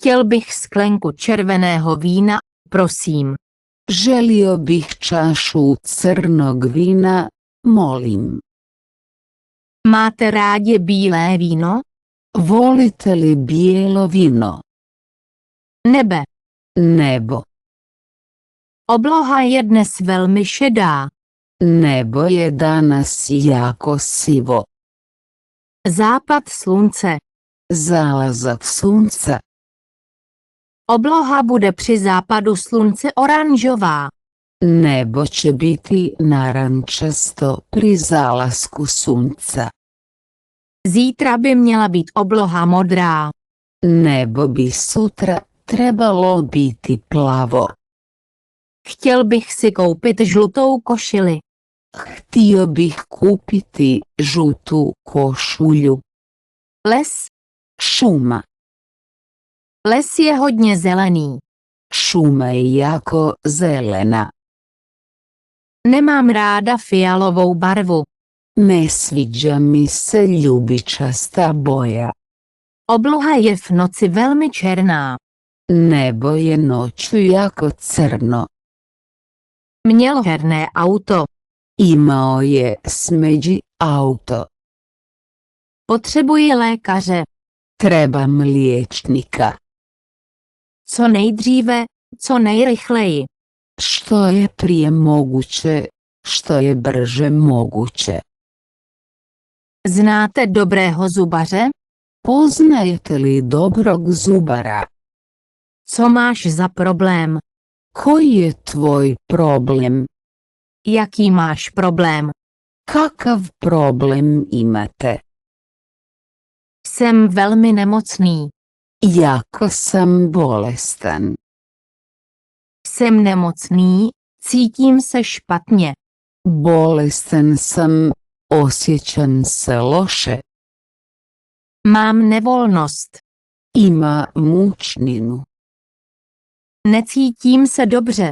Chtěl bych sklenku červeného vína, prosím. Želio bih čašu crnog vina, molim. Máte rádi bílé víno? Volite li bijelo vino? Nebe. Nebo. Obloha je dnes velmi šedá. Nebo je danas jako sivo. Západ slunce. Zalazak sunca. Obloha bude při západu slunce oranžová. Nebo će biti narančasto pri zalasku sunca. Zítra by měla být obloha modrá. Nebo bi sutra trebalo biti plavo. Chtěl bych si koupit žlutou košili. Htio bih kupiti žutu košulju. Les. Šuma. Les je hodně zelený. Šuma je jako zelena. Nemám ráda fialovou barvu. Ne sviđa mi se ljubičasta boja. Obloha je v noci velmi černá. Nebo je noću jako crno. Měl herné auto. Imao je smeđi auto. Potřebuji lékaře. Trebam liječnika. Co nejdříve, co nejrychleji. Što je prije moguće, što je brže moguće. Znáte dobrého zubaře? Poznajete li dobrog zubara? Co máš za problém? Koji je tvoj problem? Jaký máš problém? Kakav problem imate? Jsem velmi nemocný. Jako sam bolestan. Jsem nemocný, cítím se špatně. Bolestan sam, osjećam se loše. Mám nevolnost. Ima mučninu. Necítím se dobře.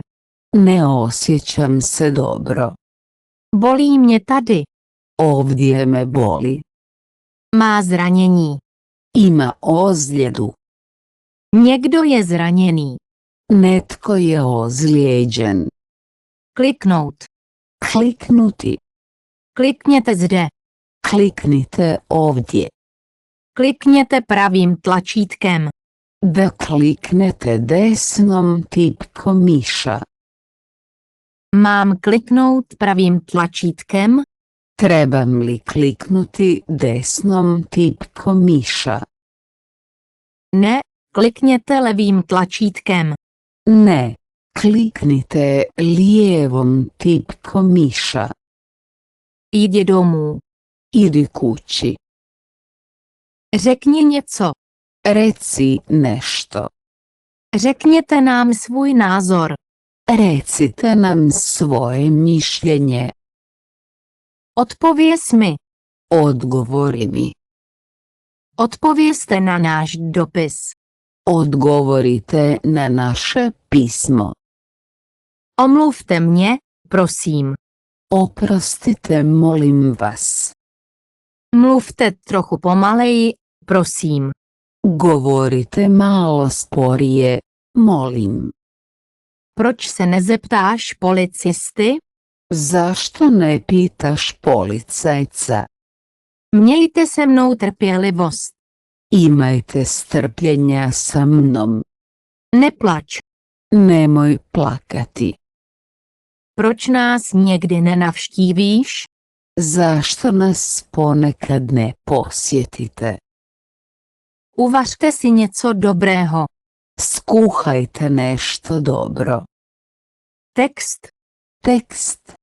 Ne osjećam se dobro. Bolí mě tady. Ovdje me boli. Má zranění. Ima ozljedu. Někdo je zraněný. Netko je ozlijeđen. Kliknout. Kliknuti. Klikněte zde. Kliknite ovdje. Klikněte pravým tlačítkem. Da kliknete desnom tipkom miša. Mám kliknout pravým tlačítkem? Trebam li kliknuti desnom tipkom miša? Ne, klikněte levým tlačítkem. Ne. Kliknite lijevom tipkom miša. Jdi domů. Idi kući. Řekni něco. Reci nešto. Řekněte nám svůj názor. Recite nam svoje mišljenje. Odpověz mi. Odgovori mi. Odpovězte na náš dopis. Odgovorite na naše pismo. Omluvte mě, prosím. Oprostite, molim vas. Mluvte trochu pomaleji, prosím. Govorite malo sporije, molim. Proč se nezeptáš policisty? Zašto ne pitaš policajca? Mějte se mnou trpělivost. Imajte strpljenja sa mnom. Neplač. Nemoj plakati. Proč nás někdy nenavštívíš? Zašto nas ponekad ne posjetite? Uvařte si něco dobrého. Skuhajte nešto dobro. Text. Tekst.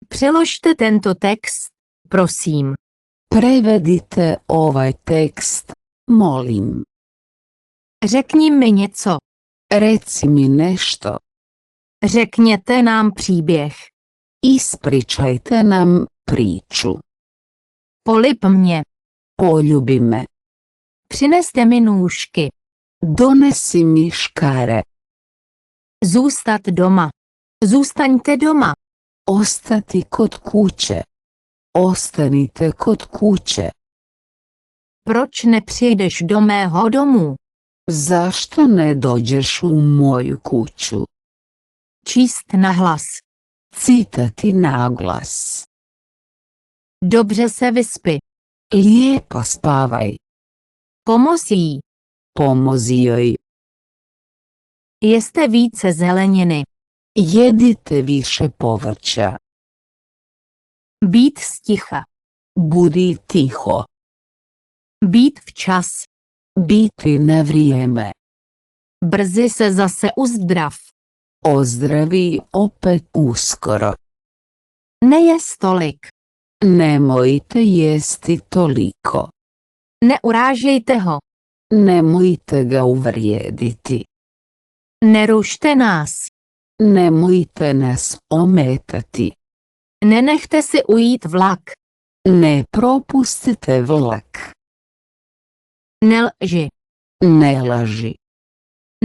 Přeložte tento text, prosím. Prevedite ovaj tekst, molim. Řekni mi něco. Reci mi nešto. Řekněte nám příběh. Ispričajte nam priču. Polib mě. Poljubi me. Přineste mi nůžky. Donesi mi škare. Zůstat doma. Zůstaňte doma. Ostati kod kuće. Ostanite kod kuće. Proč nepřijdeš do mého domu? Zašto ne dođeš u moju kuću? Číst nahlas. Citati naglas. Dobře se vyspi. Lijepo spavaj. Pomoz jí. Pomozi joj. Jeste více zeleniny. Jedite više povrća. Být sticha. Budi tiho. Být včas. Biti na vrijeme. Brzy se zase uzdrav. Ozdravi opet uskoro. Nejez tolik. Nemojte jesti toliko. Neurážejte ho. Nemojte ga uvrijediti. Nerušte nás. Nemojte nas ometati. Nenechte si ujít vlak. Ne propustite vlak. Nelži. Ne laži.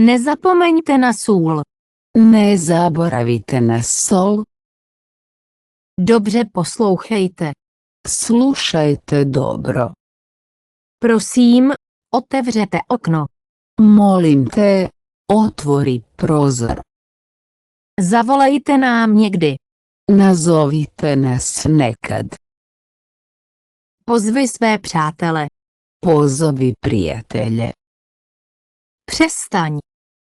Nezapomeňte na sůl. Ne zaboravite na sol. Dobře poslouchejte. Slušajte dobro. Prosím, otevřete okno. Molim te, otvori prozor. Zavolejte nám někdy. Nazovite nas nekad. Pozvi své přátele. Pozovi prijatelje. Přestaň.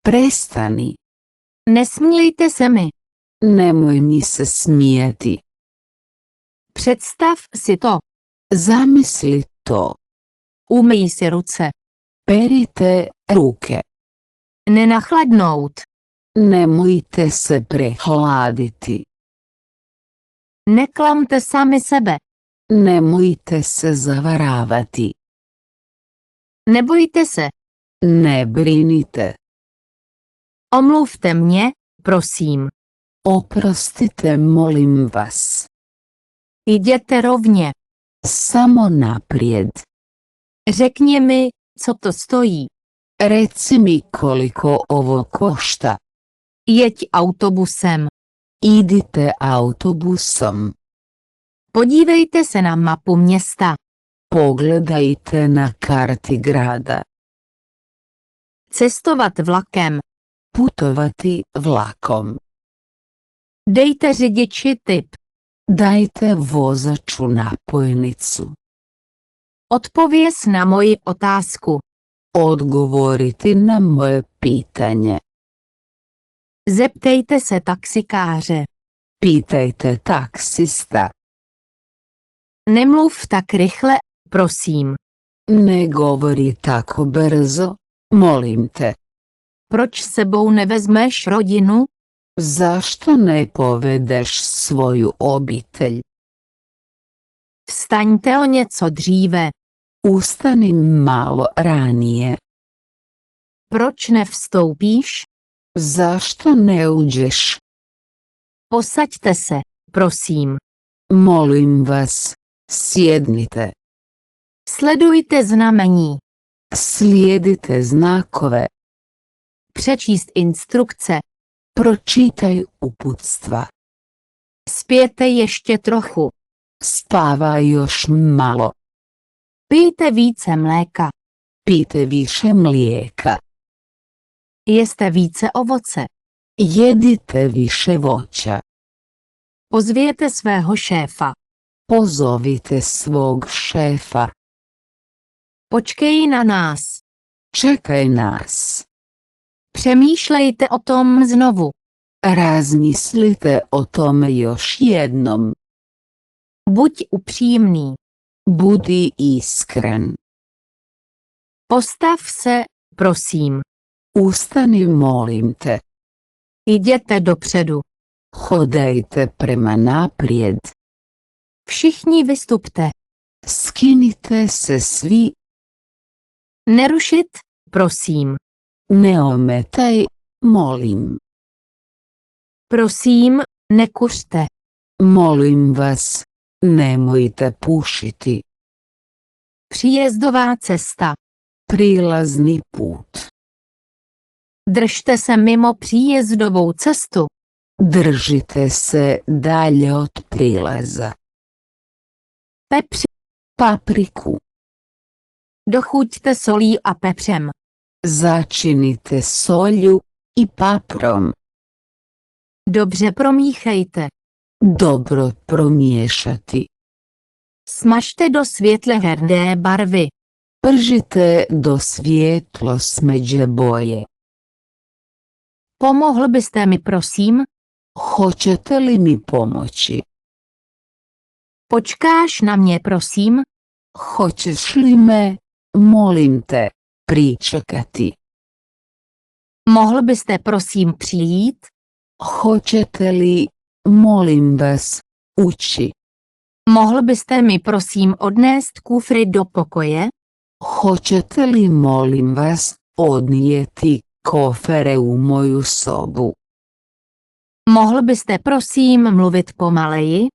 Prestani. Nesmějte se mi. Nemoj mi se smijati. Představ si to. Zamisli to. Umyj si ruce. Perite ruke. Nenachladnout. Nemojte se prehladiti. Neklamte sami sebe. Nemojte se zavaravati. Nebojte se. Ne brinite. Omluvte mě, prosím. Oprostite, molim vas. Jděte rovně. Samo naprijed. Řekni mi, co to stojí. Reci mi koliko ovo košta. Jeď autobusem. Idite autobusom. Podívejte se na mapu města. Pogledajte na karti grada. Cestovat vlakem. Putovati vlakom. Dejte řidiči tip. Dajte vozaču napojnicu. Odpověz na moji otázku. Odgovoriti na moje pitanje. Zeptejte se taxikáře. Pitajte taksista. Nemluv tak rychle, prosím. Ne govori tako brzo, molim te. Proč s sebou nevezmeš rodinu? Zašto ne povedeš svoju obitelj? Vstaňte o něco dříve. Ustani malo ranije. Proč nevstoupíš? Zašto ne uđeš? Posaďte se, prosím. Molim vas, sjednite. Sledujte znamení. Slijedite znakove. Přečíst instrukce. Pročitaj uputstva. Spěte ještě trochu. Spavaj još malo. Pijte více mléka. Pijte više mlijeka. Jeste více ovoce. Jedite više voća. Pozvěte svého šéfa. Pozovite svog šefa. Počkej na nás. Čekaj nas. Přemýšlejte o tom znovu. Razmislite o tome još jednom. Buď upřímný. Budi iskren. Postav se, prosím. Ustani, molim te. Jděte dopředu. Hodajte prema naprijed. Všichni vystupte. Skinite se svi. Nerušit, prosím. Ne ometaj, molim. Prosím, nekuřte. Molim vas, nemojte pušiti. Příjezdová cesta. Prilazni put. Držte se mimo příjezdovou cestu. Držite se dalje od prilaza. Pepři. Papriku. Dochuťte solí a pepřem. Začinite solju i paprom. Dobře promíchejte. Dobro promiješati. Smažte do světle hrdé barvy. Pržite do svijetlo smeđe boje. Pomohl byste mi prosím? Hoćete li mi pomoći? Počkáš na mě prosím? Hoćeš li me, molim te, pričekati? Mohl byste prosím přijít? Hoćete li, molim vas, ući? Mohl byste mi prosím odnést kufry do pokoje? Hoćete li, molim vas, odnijeti kofere u moju sobu? Mohl byste prosím mluvit pomaleji?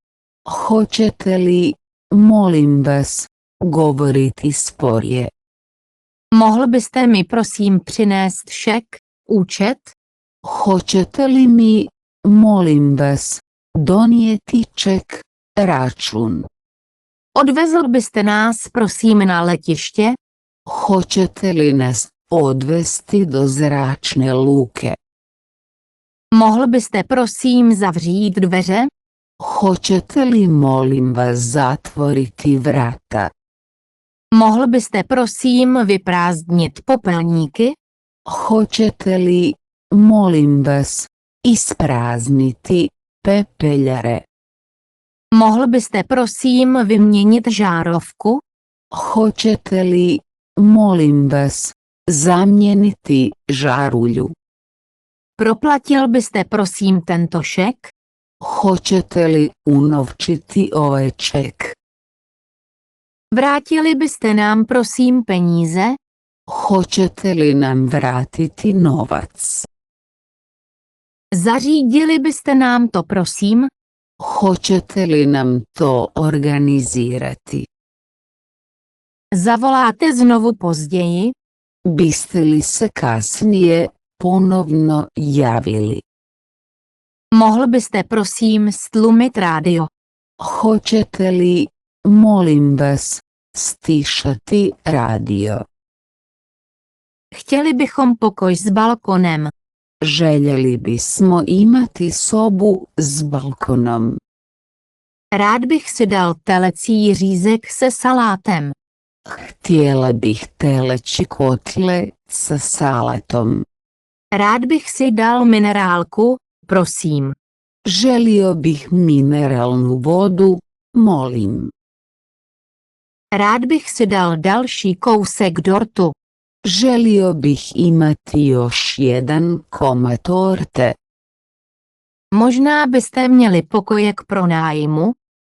Hoćete li, molim vas, govoriti sporije? Mohl byste mi prosím přinést šek, účet? Hoćete li mi, molim vas, donijeti ček, račun? Odvezl byste nás prosím na letiště? Hoćete li nas odvesti do zračne luke? Mohl byste prosím zavřít dveře? Hoćete li, molim vas, zatvoriti vrata? Mohl byste prosím vyprázdnit popelníky? Hoćete li, molim vas, isprazniti pepeljare? Mohl byste prosím vyměnit žárovku? Hoćete li, molim vas, zamijeniti žarulju? Proplatil byste prosím tento šek? Hoćete li unovčiti ovaj ček? Vrátili byste nám prosím peníze? Hoćete li nam vratiti novac? Zařídili byste nám to, prosím? Hoćete li nam to organizirati? Zavoláte znovu později? Biste li se kasnije ponovno javili? Mohl byste prosím stlumit rádio? Hoćete li, molim vas, stišati radio? Chtěli bychom pokoj s balkonem. Željeli bismo imati sobu s balkonom. Rád bych si dal telecí řízek se salátem. Htjela bih teleći kotle sa salatom. Rád bych si dal minerálku, prosím. Želio bih mineralnu vodu, molim. Rád bych si dal další kousek dortu. Želio bih imati još jedan komad torte. Možná byste měli pokoje k pronájmu?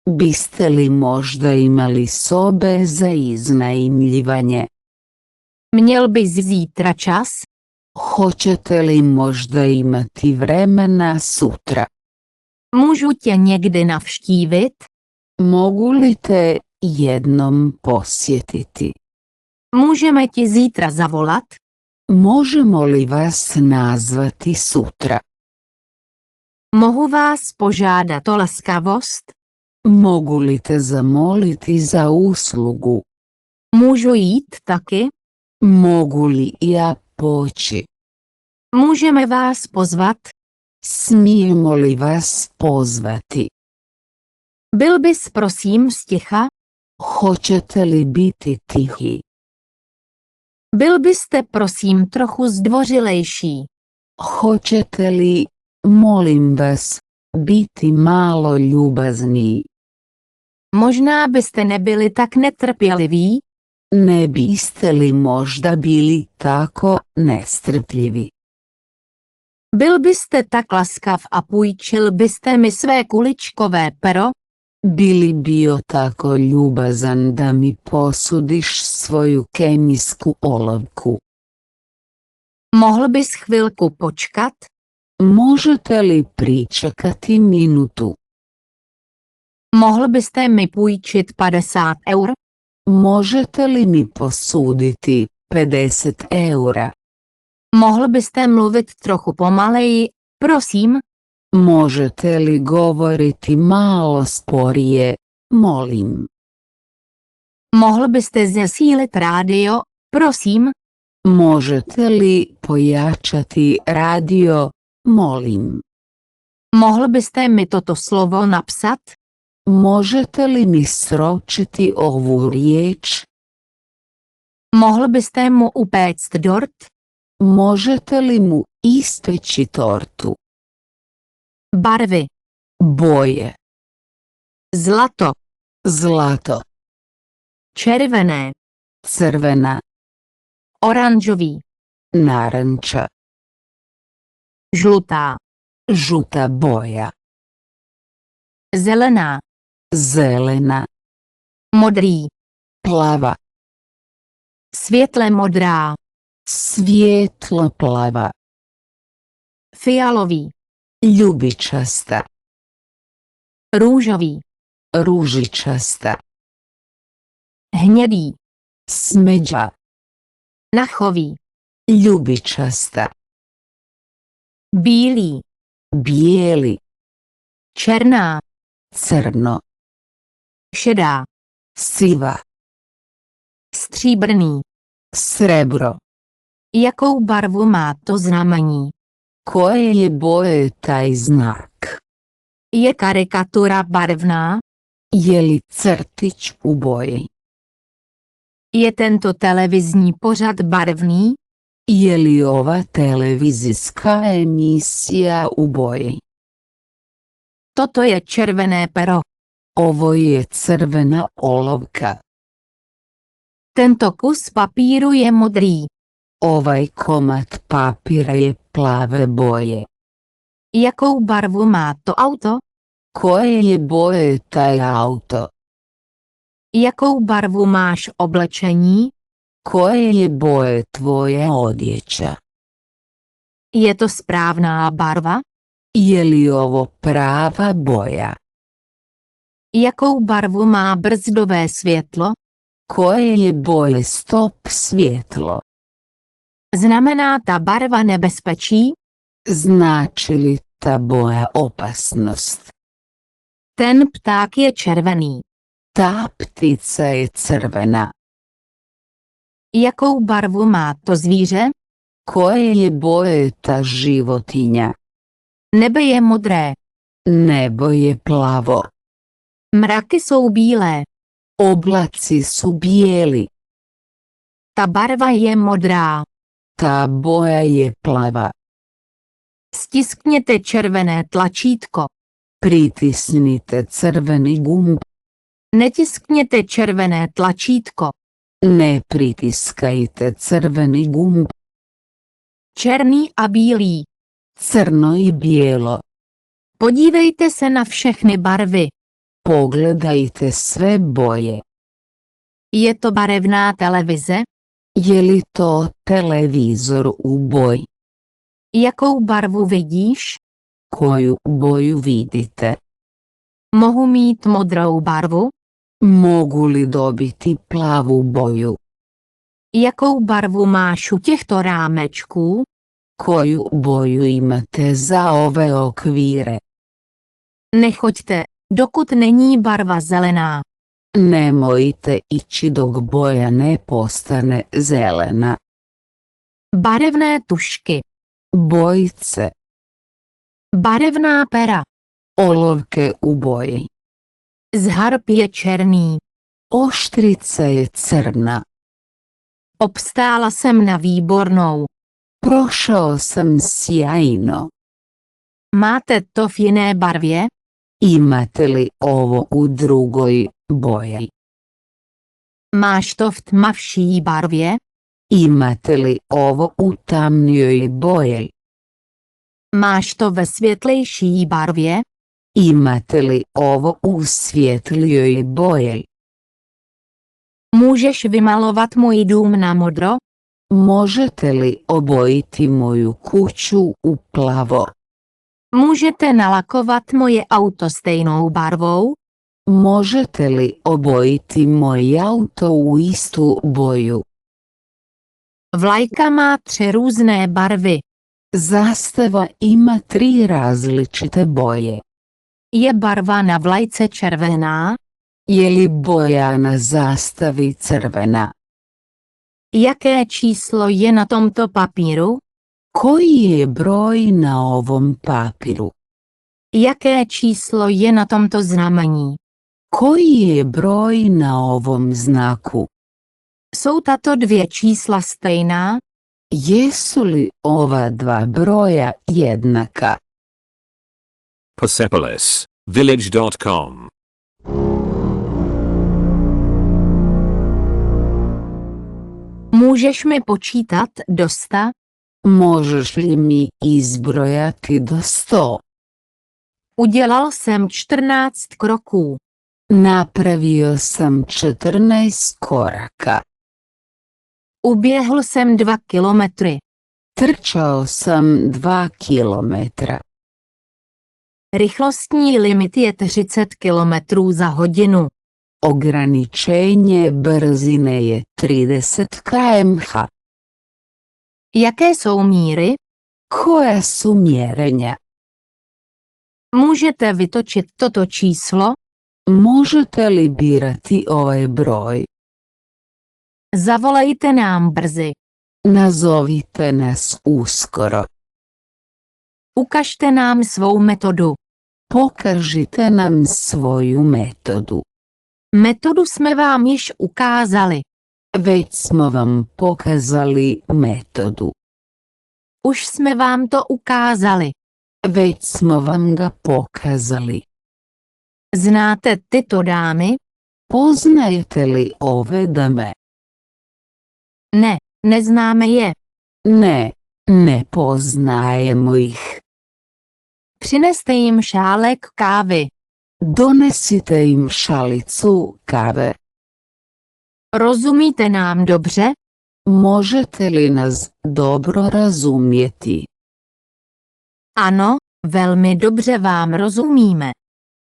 Biste li možda imali sobe za iznajmljivanje? Měl bys zítra čas? Hoćete li možda imati vremena sutra? Můžu tě někdy navštívit? Mogu li te jednom posjetiti? Můžeme ti zítra zavolat? Možemo li vas nazvati sutra? Mohu vás požádat o laskavost? Mogu li te zamoliti za uslugu? Můžu jít taky? Mogu li ja poći? Můžeme vás pozvat? Smijemo li vas pozvati? Byl bys prosím sticha? Hoćete li biti tihi? Byl byste prosím trochu zdvořilejší? Hoćete li, molim vas, biti malo ljubazniji? Možná byste nebyli tak netrpěliví? Ne biste li možda bili tako nestrpljivi? Byl byste tak laskav a půjčil byste mi své kuličkové pero? Bili bio tako ljubazan da mi posudiš svoju kemijsku olovku? Mohl bys chvilku počkat? Možete li pričekati minutu? Mohl byste mi půjčit 50 eur? Možete li mi posuditi 50 eura? Mohl byste mluvit trochu pomaleji, prosím? Možete li govoriti malo sporije, molim? Mohl byste zesílit rádio, prosím? Možete li pojačati radio, molim? Mohl byste mi toto slovo napsat? Možete li mi sročiti ovu riječ? Mohl byste mu upéct dort? Možete li mu ispeći tortu? Barvy. Boje. Zlato. Zlato. Červené. Crvena. Oranžový. Naranča. Žlutá. Žuta boja. Zelená. Zelena. Modrý. Plava. Světle modrá. Svijetlo plava. Fialový. Ljubičasta. Růžový. Ružičasta. Hnědý. Smeđa. Nachový. Ljubičasta. Bílý. Bijeli. Černá. Crno. Šedá. Siva. Stříbrný. Srebro. Jakou barvu má to znamení? Koje je boje taj znak? Je karikatura barevná? Je li crtić u boji? Je tento televizní pořad barevný? Je li ova televizijska emisija u boji? Toto je červené pero. Ovo je crvena olovka. Tento kus papíru je modrý. Ovaj komad papira je plave boje. Jakou barvu má to auto? Koje je boje taj auto? Jakou barvu máš oblečení? Koje je boje tvoje odjeća? Je to správná barva? Je li ovo prava boja? Jakou barvu má brzdové světlo? Koje je boje stop svjetlo? Znamená ta barva nebezpečí? Znači li ta boja opasnost? Ten pták je červený. Ta ptica je crvena. Jakou barvu má to zvíře? Koje je boje ta životinja? Nebe je modré. Nebo je plavo. Mraky jsou bílé. Oblaci su bijeli. Ta barva je modrá. Ta boja je plava. Stiskněte červené tlačítko. Pritisnite crveni gumb. Netiskněte červené tlačítko. Ne pritiskajte crveni gumb. Černý a bílý. Crno i bijelo. Podívejte se na všechny barvy. Pogledajte sve boje. Je to barevná televize? Je li to televizor u boji? Jakou barvu vidíš? Koju boju vidite? Mohu mít modrou barvu? Mogu li dobiti plavu boju? Jakou barvu máš u těchto rámečků? Koju boju imate za ove okvire? Nechoďte, dokud není barva zelená. Nemojte ići dok boja ne postane zelena. Barevné tušky. Bojice. Barevná pera. Olovke u boji. Zharp je černý. Oštrica je crna. Obstála jsem na výbornou. Prošao sam sjajno. Máte to v jiné barvě? Imate li ovo u drugoj boji? Máš to v tmavší barvě? Imate li ovo u tamnijoj boji? Máš to ve světlejší barvě? Imate li ovo u svjetlijoj boji? Můžeš vymalovat můj dům na modro? Možete li obojiti moju kuću u plavo? Můžete nalakovat moje auto stejnou barvou? Možete li obojiti moj auto u istu boju? Vlajka má 3 různé barvy. Zastava ima 3 različite boje. Je barva na vlajce červená? Je li boja na zastavi crvena? Jaké číslo je na tomto papíru? Koji je broj na ovom papiru? Jaké číslo je na tomto znamení? Koji je broj na ovom znaku? Jsou tato 2 čísla stejná? Jesu li ova 2 broja jednaka? Persepolis, village.com. Můžeš mi počítat do 100? Možeš li mi izbrojati do 100? Udělal jsem 14 kroků. Napravio sam 14 koraka. Uběhl jsem 2 kilometry. Trčao sam 2 kilometra. Rychlostní limit je 30 km za hodinu. Ograničenje brzine je 30 km/h. Jaké jsou míry? Koja su mjerenja? Můžete vytočit toto číslo? Možete li birati ovaj broj? Zavolejte nám brzy. Nazovite nas uskoro. Ukažte nám svou metodu. Pokažite nam svoju metodu. Metodu jsme vám již ukázali. Već smo vam pokazali metodu. Už jsme vám to ukázali. Već smo vam ga pokazali. Znáte tyto dámy? Poznajete li ove dame? Ne, neznáme je. Ne, ne poznajemo ih. Přineste jim šálek kávy. Donesite im šalicu kave. Rozumíte nám dobře? Možete li nas dobro razumjeti? Ano, Velmi dobře vám rozumíme.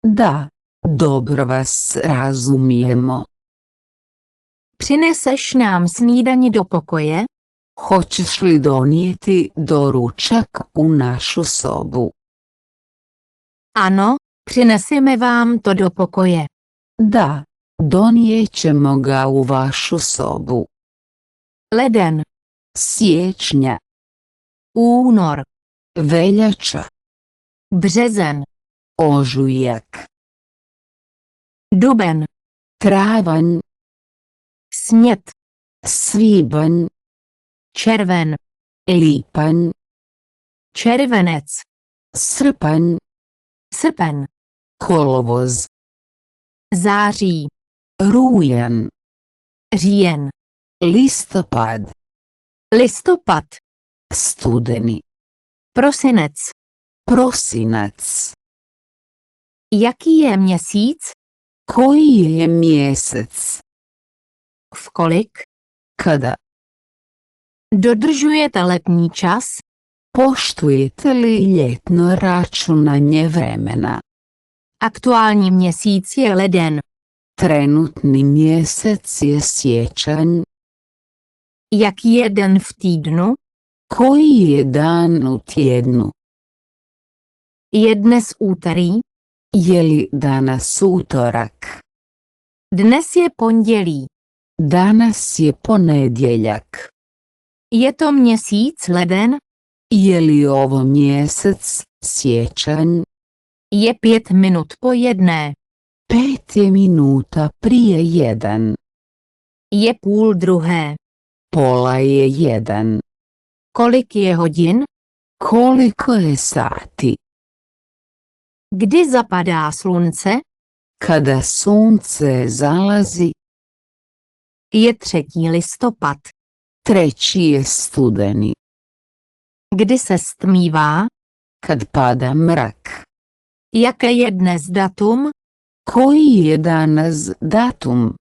Da, dobro vas razumijemo. Přineseš nám snídani do pokoje? Hoćeš li donijeti doručak u našu sobu? Ano, přineseme vám to do pokoje. Da, donijet ćemo ga u vašu sobu. Leden, Siječnja, únor, veljača, březen, ožujak, duben, travanj, snět, svibanj, červen, lipanj, červenec, srpanj, srpen, kolovoz, září, rujan, říjen, listopad, listopad, studeni, prosinec. prosinac. Jaký je měsíc? Koji je mjesec? V kolik? Kada? Dodržujete letní čas? Poštujete li ljetno računanje vremena? Aktuální měsíc je leden. Trenutni mjesec je siječanj. Jaký je den v týdnu? Koji je dan u tjednu? Je dnes úterý? Je li danas utorak? Dnes je pondělí. Danas je ponedjeljak. Je to měsíc leden? Je li ovo mjesec siječanj? Je 5 minut po 1. 5 je minuta prije 1. Je 1:30. Pola je 1. Kolik je hodin? Koliko je sati? Kdy zapadá slunce? Kada sunce zalazi, Je 3. listopad. 3. je studeni. Kdy se stmívá? Kad pada mrak. Jaké je dnes datum? Koji je danas datum?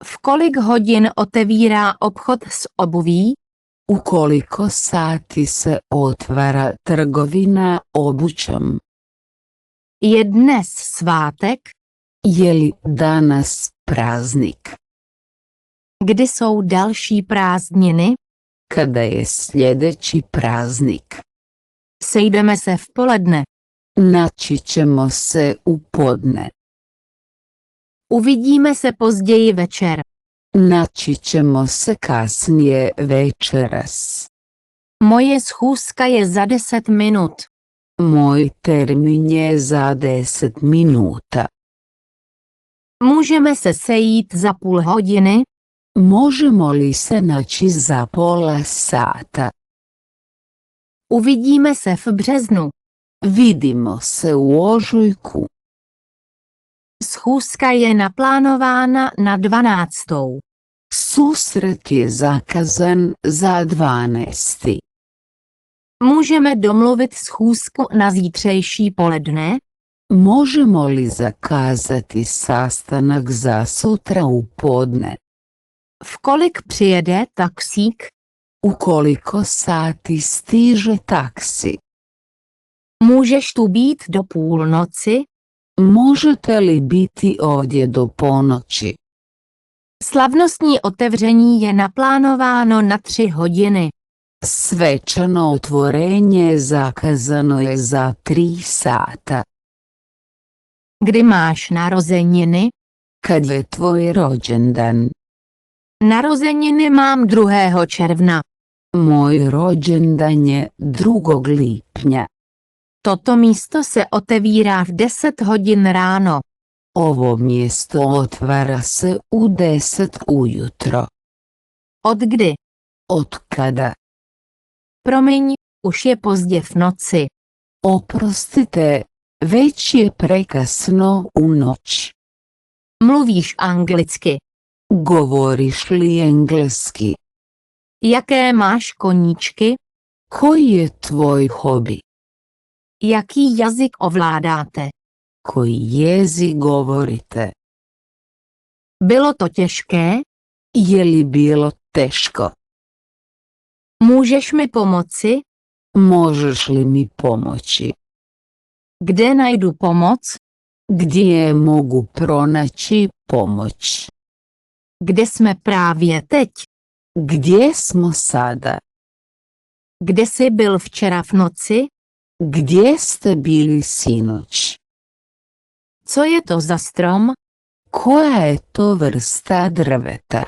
V kolik hodin otevírá obchod s obuví? U koliko sati se otvara trgovina obućom? Je dnes svátek? Je li danas praznik? Kdy jsou další prázdniny? Kada je sljedeći praznik? Sejdeme se v poledne. Naći ćemo se u podne. Uvidíme se později večer. Naći ćemo se kasnije večeras. Moje schůzka je za 10 minut. Moj termin je za 10 minuta. Můžeme se sejít za půl hodiny? Možemo li se naći za pola sata? Uvidíme se v březnu. Vidimo se u ožujku. Schůzka je naplánována na 12. Susret je zakazan za 12. Můžeme domluvit schůzku na zítřejší poledne? Možemo li zakazati sastanak za sutra u podne? V kolik přijede taxík? U koliko sati stiže taksi? Můžeš tu být do půlnoci? Možete li biti ovdje do ponoći? Slavnostní otevření je naplánováno na 3 hodiny. Svečano otvorenje zakazano je za 3 sata. Kdy máš narozeniny? Kad je tvoj rođendan? Narozeniny mám 2. června. Moj rođendan je 2. lipnja. Toto místo se otevírá v 10 hodin ráno. Ovo mjesto otvara se u 10 ujutro. Od kdy? Od kada? Promiň, už je pozdě v noci. Oprostite, već je prekasno u noć. Mluvíš anglicky. Govoriš li engleski? Jaké máš koníčky? Koji je tvoj hobi? Jaký jazyk ovládáte? Koji jezik govorite? Bylo to těžké? Je li bilo teško? Můžeš mi pomoci? Možeš li mi pomoći? Kde najdu pomoc? Gdje mogu pronaći pomoć? Kde jsme právě teď? Gdje smo sada? Kde jsi byl včera v noci? Gdje ste bili sinoć? Co je to za strom? Koja je to vrsta drveta?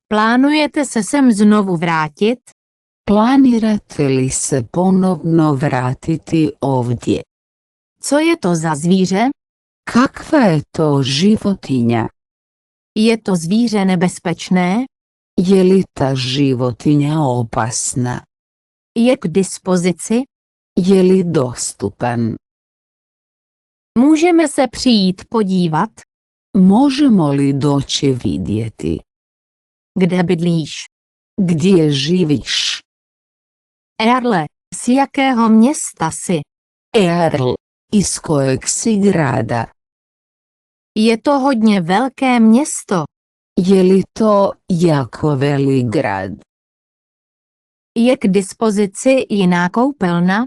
Plánujete se sem znovu vrátit? Planirate li se ponovno vratiti ovdje? Co je to za zvíře? Kakva je to životinja? Je to zvíře nebezpečné? Je li ta životinja opasna? Je k dispozici? Je li dostupan? Můžeme se přijít podívat? Možemo li doći vidjeti? Kde bydlíš? Gdje živiš? Erle, z jakého města jsi? Earl, iz kojeg si grada? Je to hodně velké město. Je li to jako velik grad? Je k dispozici jiná koupelna?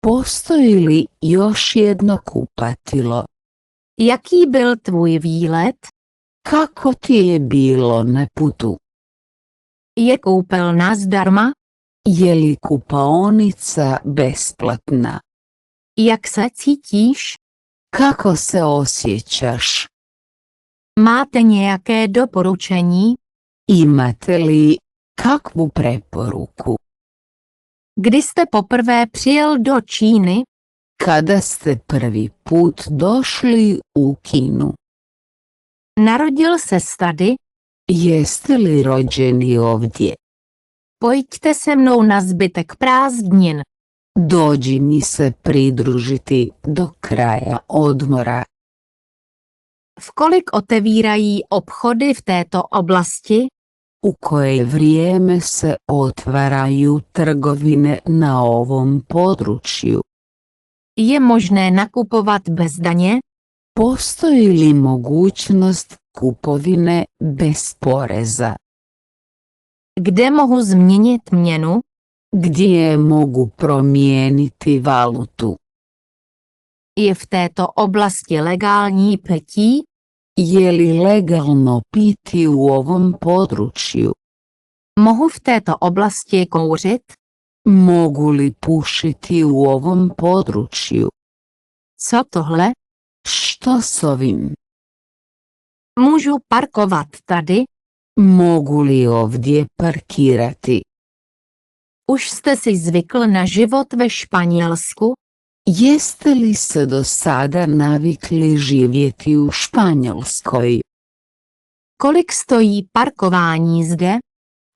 Postoji li još jedno kupatilo? Jaký byl tvůj výlet? Kako ti je bilo na putu? Je koupelna zdarma? Je li kupaonica besplatna? Jak se cítíš? Kako se osjećaš? Máte nějaké doporučení? Imate li kakvu preporuku? Kdy jste poprvé přijel do Číny? Kada ste prvi put došli u Kinu? Narodil se tady? Jeste li rođeni ovdje? Pojďte se mnou na zbytek prázdnin. Dođi mi se pridružiti do kraja odmora. V kolik otevírají obchody v této oblasti? U koje vrijeme se otvaraju trgovine na ovom području? Je možné nakupovat bez daně? Postoji li mogućnost kupovine bez poreza? Kde mohu změnit měnu? Gdje mogu promijeniti valutu? Je v této oblasti legální pití? Je li legalno piti u ovom području? Mohu v této oblasti kouřit? Mogu li pušiti u ovom području? Co tohle? Što s ovim? Můžu parkovat tady? Mogu li ovdje parkirati? Už jste si zvykl na život ve Španělsku? Jeste li se do sada navikli živjeti u Španjolskoj? Kolik stojí parkování zde?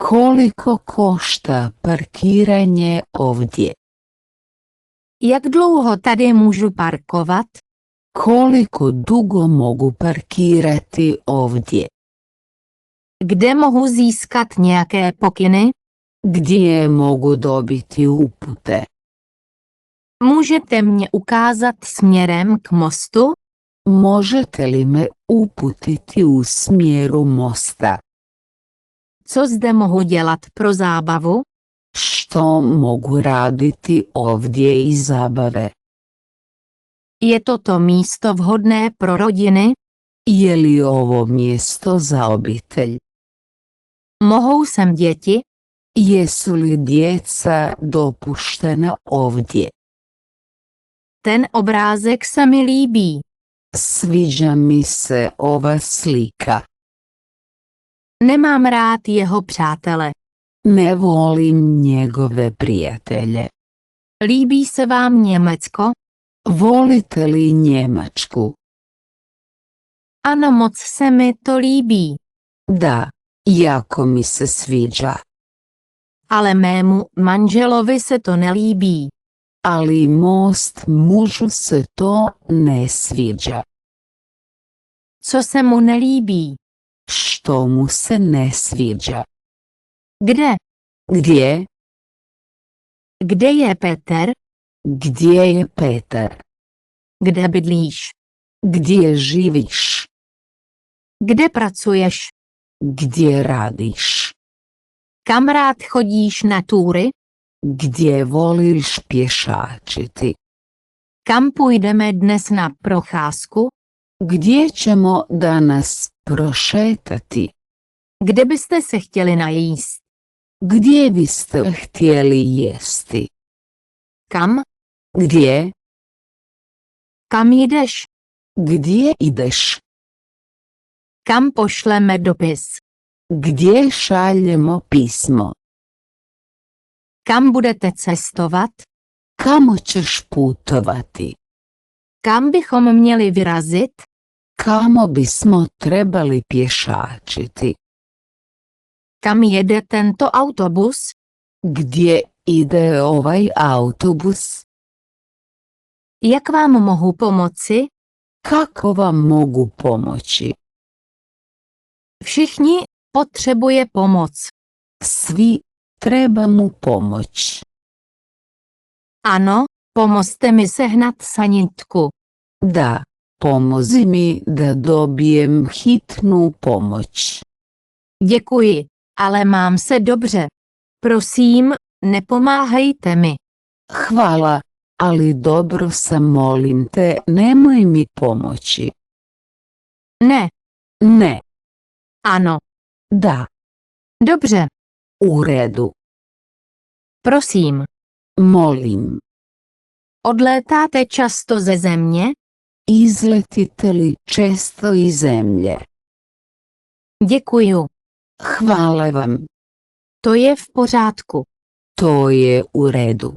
Koliko košta parkiranje ovdje? Jak dlouho tady můžu parkovat? Koliko dugo mogu parkirati ovdje? Kde mohu získat nějaké pokyny? Gdje mogu dobiti upute? Můžete mě ukázat směrem k mostu? Možete li me uputiti u smjeru mosta? Co zde mohu dělat pro zábavu? Što mogu raditi ovdje iz zabave? Je toto místo vhodné pro rodiny? Je li ovo mjesto za obitelj? Mohou sem děti? Jesu li djeca dopuštena ovdje? Ten obrázek se mi líbí. Sviđa mi se ova slika. Nemám rád jeho přátele. Ne volim njegove prijatelje. Líbí se vám Německo? Volite li Njemačku? Ano, moc se mi to líbí. Da, jako mi se sviđa. Ale mému manželovi se to nelíbí. Ali most mužu se to ne sviđa. Co se mu nelíbí? Što mu se ne sviđa? Kde? Gdje? Kde je Peter? Gdje je Petar? Kde bydlíš? Gdje živiš? Kde pracuješ? Gdje radiš? Kam rád chodíš na túry? Gdje voliš pješačiti? Kam půjdeme dnes na procházku? Gdje ćemo danas prošetati? Kde byste se chtěli najíst? Gdje biste htjeli jesti? Kam? Gdje? Kam jdeš? Gdje ideš? Kam pošleme dopis? Gdje šaljemo pismo? Kam budete cestovat? Kamo ćeš putovati? Kam bychom měli vyrazit? Kamo bismo trebali pješačiti? Kam jede tento autobus? Gdje ide ovaj autobus? Jak vám mohu pomoci? Kako vam mogu pomoći? Všichni potřebuje pomoc. Svi treba mu pomoć. Ano, pomozte mi sehnat sanitku. Da, pomozi mi da dobijem hitnu pomoć. Děkuji, ale mám se dobře. Prosím, nepomáhejte mi. Hvala, ali dobro sam, molim te, nemoj mi pomoći. Ne, Ne, ano, da, dobře, u redu, prosím. molim. Odlétáte často ze země? Izletite li često iz zemlje? Děkuju, Hvala vam, to je v pořádku. to je u redu.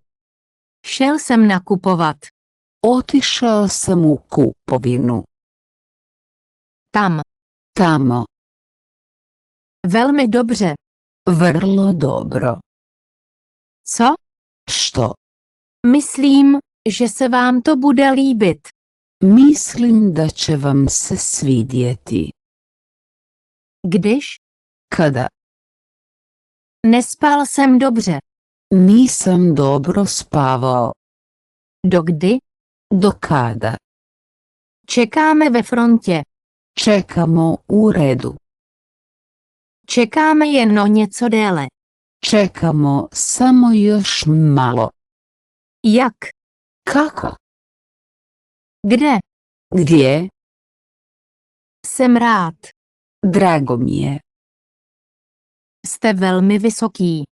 Šel jsem nakupovat. Otišao sam u kupovinu. Tam. Tamo. Velmi dobře. Vrlo dobro. Co? Što? Myslím, že se vám to bude líbit. Mislim da će vam se svidjeti. Když? Kada? Nespal jsem dobře. Nisam dobro spavao. Dokdy? Do kada? Čekáme ve frontě. Čekamo u redu. Čekáme jen o něco déle. Čekamo samo još malo. Jak? Kako? Kde? Gdje? Jsem rád. Drago mi je. Jste velmi vysoký.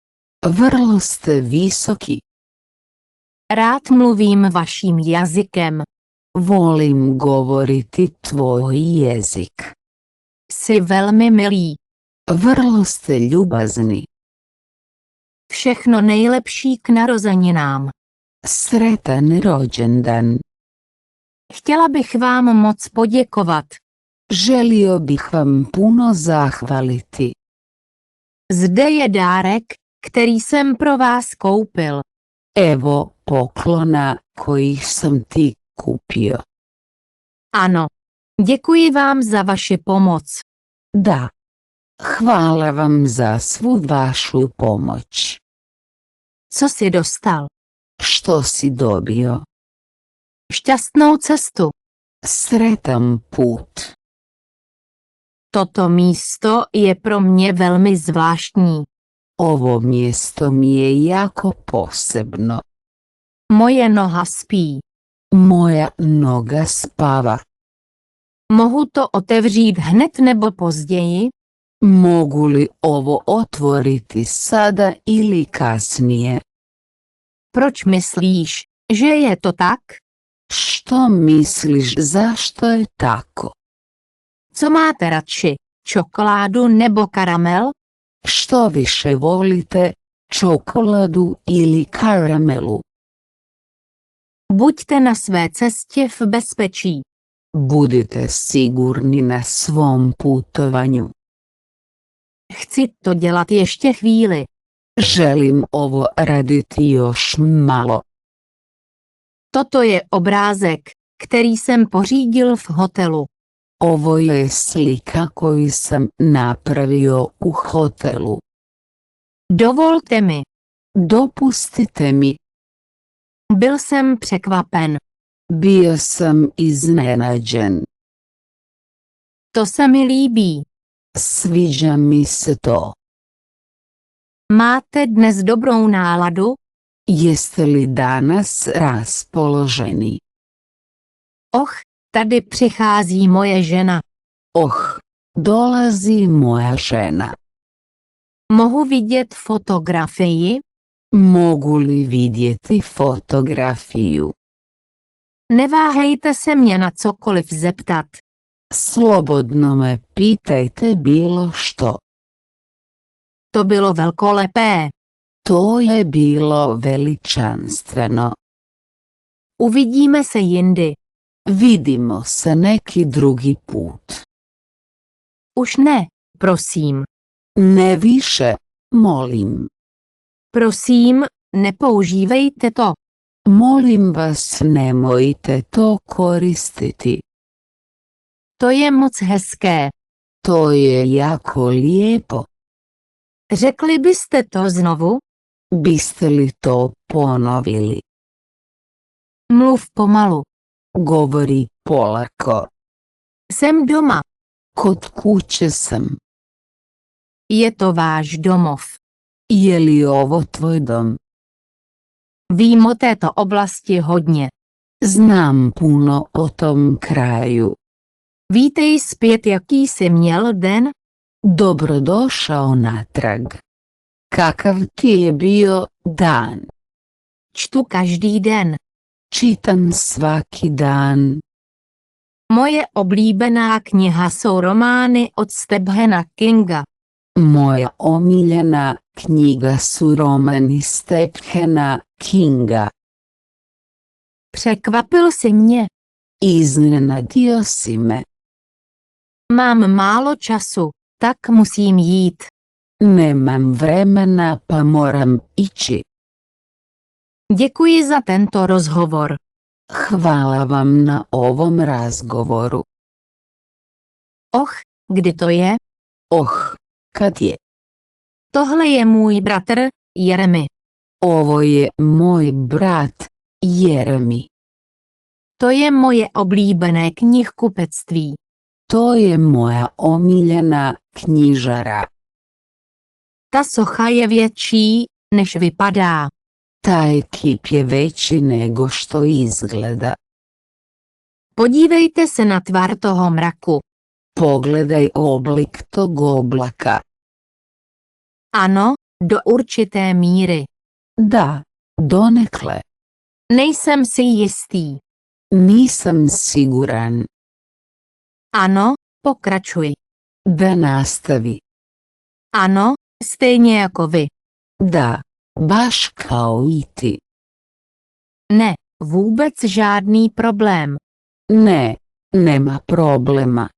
Vrlo ste visoki. Rád mluvím vaším jazykem. Volim govoriti tvoj jezik. Jsi velmi milý. Vrlo ste ljubazni. Všechno nejlepší k narozeninám. Sretan rođendan. Chtěla bych vám moc poděkovat. Želio bih vam puno zahvaliti. Zde je dárek, který jsem pro vás koupil. Evo poklona koji sam ti kupio. Ano. Děkuji vám za vaši pomoc. Da. Hvala vam za svu vašu pomoć. Co jsi dostal? Što si dobio? Šťastnou cestu. Sretan put. Toto místo je pro mě velmi zvláštní. Ovo mjesto mi je jako posebno. Moje noha spí. Moja noga spava. Mohu to otevřít hned nebo později? Mogu li ovo otvoriti sada ili kasnije? Proč myslíš, že je to tak? Što misliš, zašto je tako? Co máte radši, čokoládu nebo karamel? Što više volite, čokoladu ili karamelu? Buďte na své cestě v bezpečí. Budite sigurni na svom putovanju. Chci to dělat ještě chvíli. Želim ovo raditi još malo. Toto je obrázek, který jsem pořídil v hotelu. Ovo je slika koju sam napravio u hotelu. Dovolte mi. Dopustite mi. Byl jsem překvapen. Bio sam iznenađen. To se mi líbí. Sviđa mi se to. Máte dnes dobrou náladu? Jeste li danas raspoloženi? Och, tady přichází moje žena. Oh, dolazi moja žena. Mohu vidět fotografii? Mogu li vidjeti fotografiju? Neváhejte se mě na cokoliv zeptat. Slobodno me pitajte bilo što. To bylo velkolepé. To je bilo veličanstveno. Uvidíme se jindy. Vidimo se neki drugi put. Už ne, prosím. Ne više, molim. Prosím, nepoužívejte to. Molim vas, nemojte to koristiti. To je moc hezké. To je jako lijepo. Řekli byste to znovu? Biste li to ponovili? Mluv pomalu. Govori polako. Jsem doma. Kod kuće sam. Je to váš domov. Je li ovo tvoj dom? Vím o této oblasti hodně. Znam puno o tom kraju. Vítej zpět, jaký jsi měl den? Dobrodošao natrag. Kakav ti je bio dan? Čtu každý den. Čitam svaki dan. Moje oblíbená kniha jsou romány od Stephena Kinga. Moja omiljena knjiga su romani Stephena Kinga. Překvapil si mě. Iznenadio si me. Mám málo času, tak musím jít. Nemam vremena pa moram ići. Děkuji za tento rozhovor. Hvala vam na ovom razgovoru. Och, kdy to je? Oh, kad je? Tohle je můj bratr, Jeremy. Ovo je moj brat, Jeremy. To je moje oblíbené knihkupectví. To je moja omiljena knjižara. Ta socha je větší, než vypadá. Taj kip je veći nego što izgleda. Podívejte se na tvar toho mraku. Pogledaj oblik tog oblaka. Ano, do určité míry. Da, donekle. Nejsem si jistý. Nisam siguran. Ano, pokračuj. Da nastavi. Ano, stejně jako vy. Da, baš kao i ti. Ne, vůbec žádný problém. Ne, nema problema.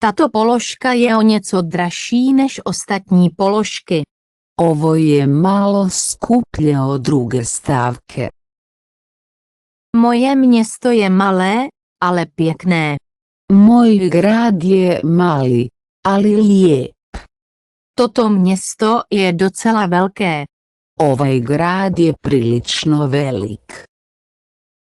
Tato položka je o něco dražší než ostatní položky. Ovo je malo skuplje od druge stavke. Moje město je malé, ale pěkné. Moj grad je mali, ali lijep. Toto město je docela velké. Ovaj grad je prilično velik.